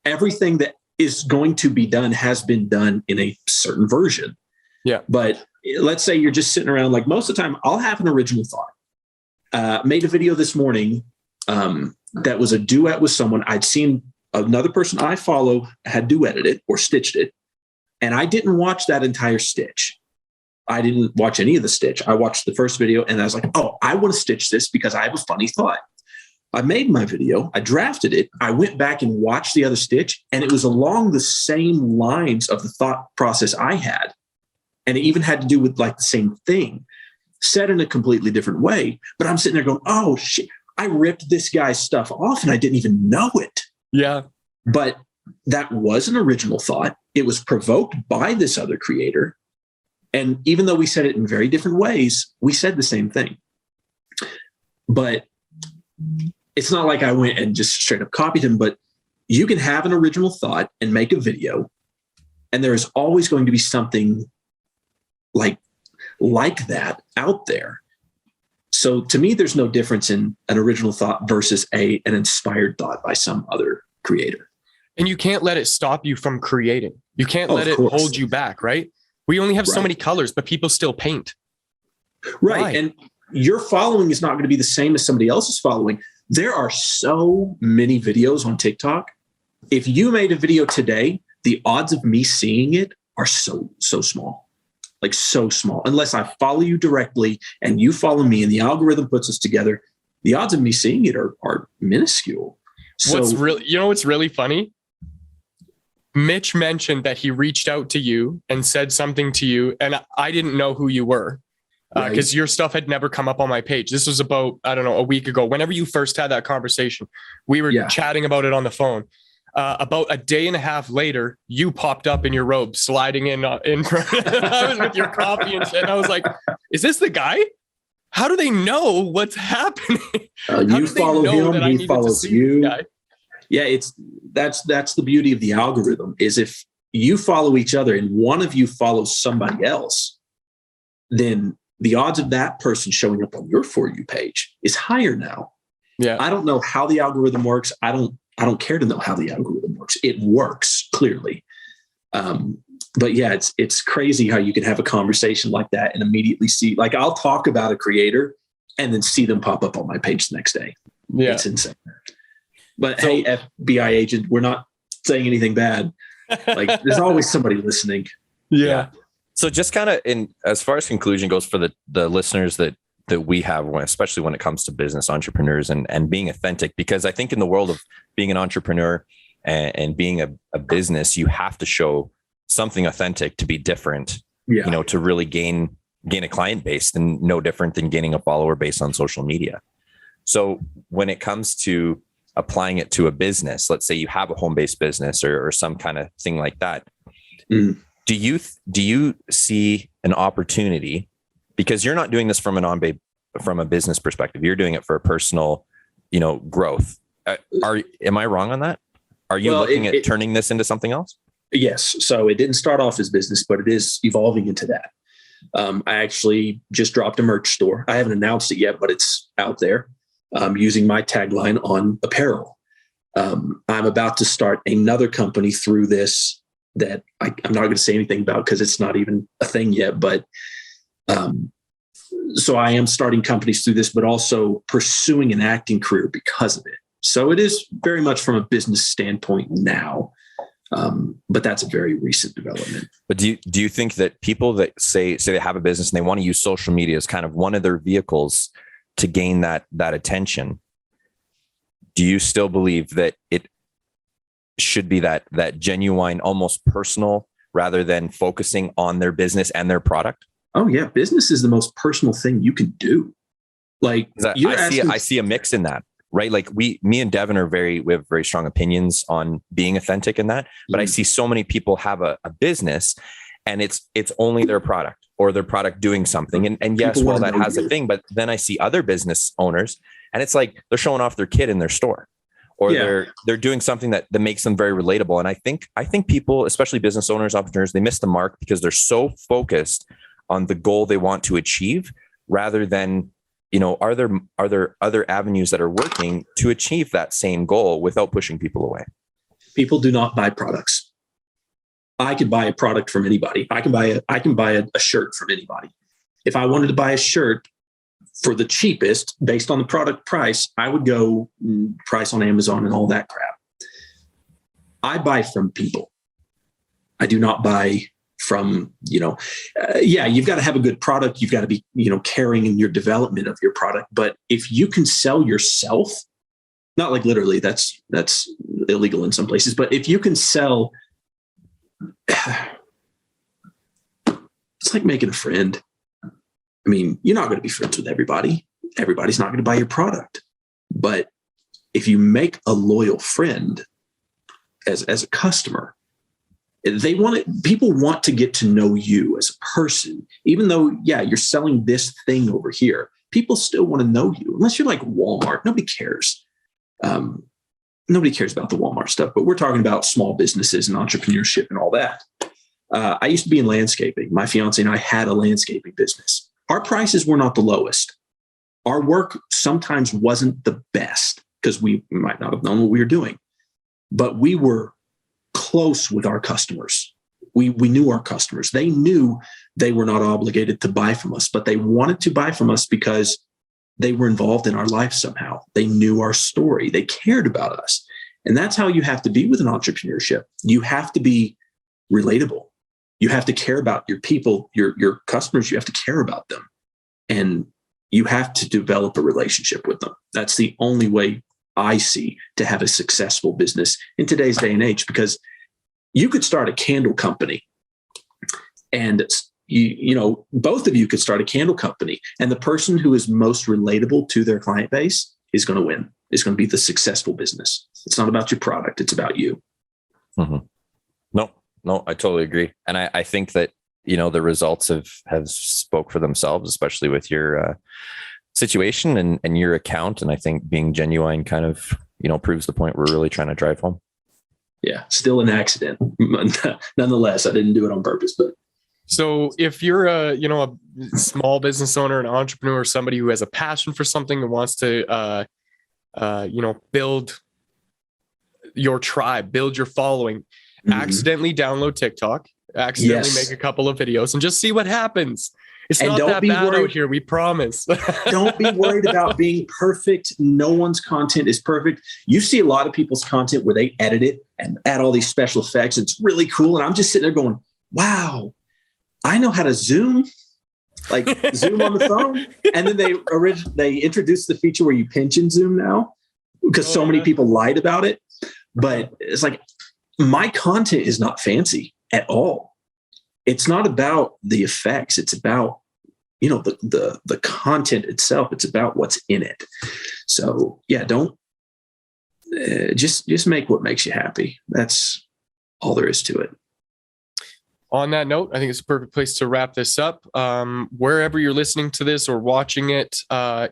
Everything that is going to be done has been done in a certain version. Yeah. But let's say you're just sitting around, like most of the time I'll have an original thought. Made a video this morning that was a duet with someone. I'd seen another person I follow had duetted it or stitched it. And I didn't watch that entire stitch. I didn't watch any of the stitch. I watched the first video and I was like, oh, I want to stitch this because I have a funny thought. I made my video. I drafted it. I went back and watched the other stitch, and it was along the same lines of the thought process I had. And it even had to do with like the same thing, said in a completely different way. But I'm sitting there going, oh, shit, I ripped this guy's stuff off and I didn't even know it. Yeah. But that was an original thought. It was provoked by this other creator. And even though we said it in very different ways, we said the same thing. But it's not like I went and just straight up copied him, but you can have an original thought and make a video. And there is always going to be something like that out there. So to me, there's no difference in an original thought versus an inspired thought by some other creator. And you can't let it stop you from creating. You can't let it hold you back, right? We only have so many colors, but people still paint. Right. Why? And your following is not going to be the same as somebody else's following. There are so many videos on TikTok. If you made a video today, the odds of me seeing it are so small, like so small. Unless I follow you directly and you follow me and the algorithm puts us together, the odds of me seeing it are minuscule. So what's really funny? Mitch mentioned that he reached out to you and said something to you, and I didn't know who you were because your stuff had never come up on my page. This was about, I don't know, a week ago. Whenever you first had that conversation, we were chatting about it on the phone. About a day and a half later, you popped up in your robe, sliding in front. I was with your coffee and shit. And I was like, is this the guy? How do they know what's happening? You follow him, he follows you. Yeah, that's the beauty of the algorithm is if you follow each other and one of you follows somebody else, then the odds of that person showing up on your For You page is higher now. Yeah. I don't know how the algorithm works. I don't care to know how the algorithm works. It works clearly. But yeah, it's crazy how you can have a conversation like that and immediately see, like I'll talk about a creator and then see them pop up on my page the next day. Yeah. It's insane. But so, hey, FBI agent, we're not saying anything bad. Like there's always somebody listening. Yeah. So just kind of as far as conclusion goes for the listeners that we have, especially when it comes to business entrepreneurs and being authentic, because I think in the world of being an entrepreneur and being a business, you have to show something authentic to be different, to really gain gain a client base, then no different than gaining a follower base on social media. So when it comes to applying it to a business, let's say you have a home-based business or some kind of thing like that. Do you see an opportunity, because you're not doing this from from a business perspective, you're doing it for a personal, growth. Am I wrong on that? Are you looking at turning this into something else? Yes. So it didn't start off as business, but it is evolving into that. I actually just dropped a merch store. I haven't announced it yet, but it's out there, using my tagline on apparel. I'm about to start another company through this that I'm not going to say anything about because it's not even a thing yet. But so I am starting companies through this, but also pursuing an acting career because of it. So it is very much from a business standpoint now. But that's a very recent development. But do you think that people that say they have a business and they want to use social media as kind of one of their vehicles to gain that attention, do you still believe that it should be that genuine, almost personal, rather than focusing on their business and their product? Oh yeah, business is the most personal thing you can do. Like I see a mix in that. Right. Like me and Devin we have very strong opinions on being authentic in that, but I see so many people have a business and it's only their product or their product doing something. And yes, well, that has a thing, but then I see other business owners and it's like they're showing off their kid in their store or they're doing something that makes them very relatable. And I think people, especially business owners, entrepreneurs, they miss the mark because they're so focused on the goal they want to achieve rather than, are there other avenues that are working to achieve that same goal without pushing people away? People do not buy products. I could buy a product from anybody. I can buy a shirt from anybody. If I wanted to buy a shirt for the cheapest based on the product price, I would go price on Amazon and all that crap. I buy from people. I do not buy from, you've got to have a good product. You've got to be, caring in your development of your product. But if you can sell yourself, not like literally, that's illegal in some places, but if you can sell, it's like making a friend. I mean, you're not going to be friends with everybody. Everybody's not going to buy your product. But if you make a loyal friend as a customer, people want to get to know you as a person, even though, you're selling this thing over here. People still want to know you, unless you're like Walmart. Nobody cares. Nobody cares about the Walmart stuff, but we're talking about small businesses and entrepreneurship and all that. I used to be in landscaping. My fiance and I had a landscaping business. Our prices were not the lowest. Our work sometimes wasn't the best because we might not have known what we were doing, but we were close with our customers. We knew our customers. They knew they were not obligated to buy from us, but they wanted to buy from us because they were involved in our life somehow. They knew our story. They cared about us. And that's how you have to be with an entrepreneurship. You have to be relatable. You have to care about your people, your customers. You have to care about them. And you have to develop a relationship with them. That's the only way I see to have a successful business in today's day and age, because you could start a candle company and both of you could start a candle company, and the person who is most relatable to their client base is going to win. It's going to be the successful business. It's not about your product. It's about you. Mm-hmm. No, I totally agree. And I think that, the results have spoke for themselves, especially with your situation and your account. And I think being genuine kind of, proves the point we're really trying to drive home. Yeah. Still an accident. Nonetheless, I didn't do it on purpose, but. So if you're a small business owner, an entrepreneur, somebody who has a passion for something and wants to, build your tribe, build your following, accidentally download TikTok, accidentally make a couple of videos and just see what happens. It's not that bad out here, we promise. Don't be worried about being perfect. No one's content is perfect. You see a lot of people's content where they edit it and add all these special effects. It's really cool. And I'm just sitting there going, wow, I know how to zoom on the phone. And then they introduced the feature where you pinch and zoom now because so many people lied about it. But it's like, my content is not fancy at all. It's not about the effects. It's about the content itself. It's about what's in it. So yeah, don't just make what makes you happy. That's all there is to it. On that note, I think it's a perfect place to wrap this up. Wherever you're listening to this or watching it,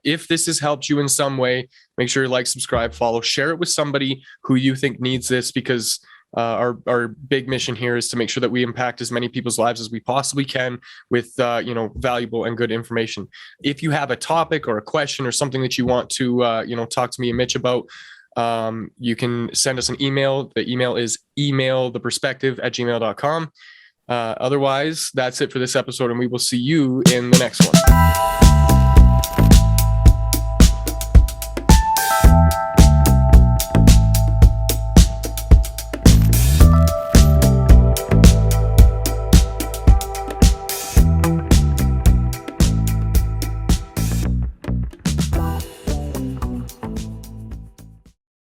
if this has helped you in some way, make sure you like, subscribe, follow, share it with somebody who you think needs this, because our big mission here is to make sure that we impact as many people's lives as we possibly can with valuable and good information. If you have a topic or a question or something that you want to talk to me and Mitch about, you can send us an email. The email is emailtheperspective@gmail.com. Otherwise, that's it for this episode, and we will see you in the next one.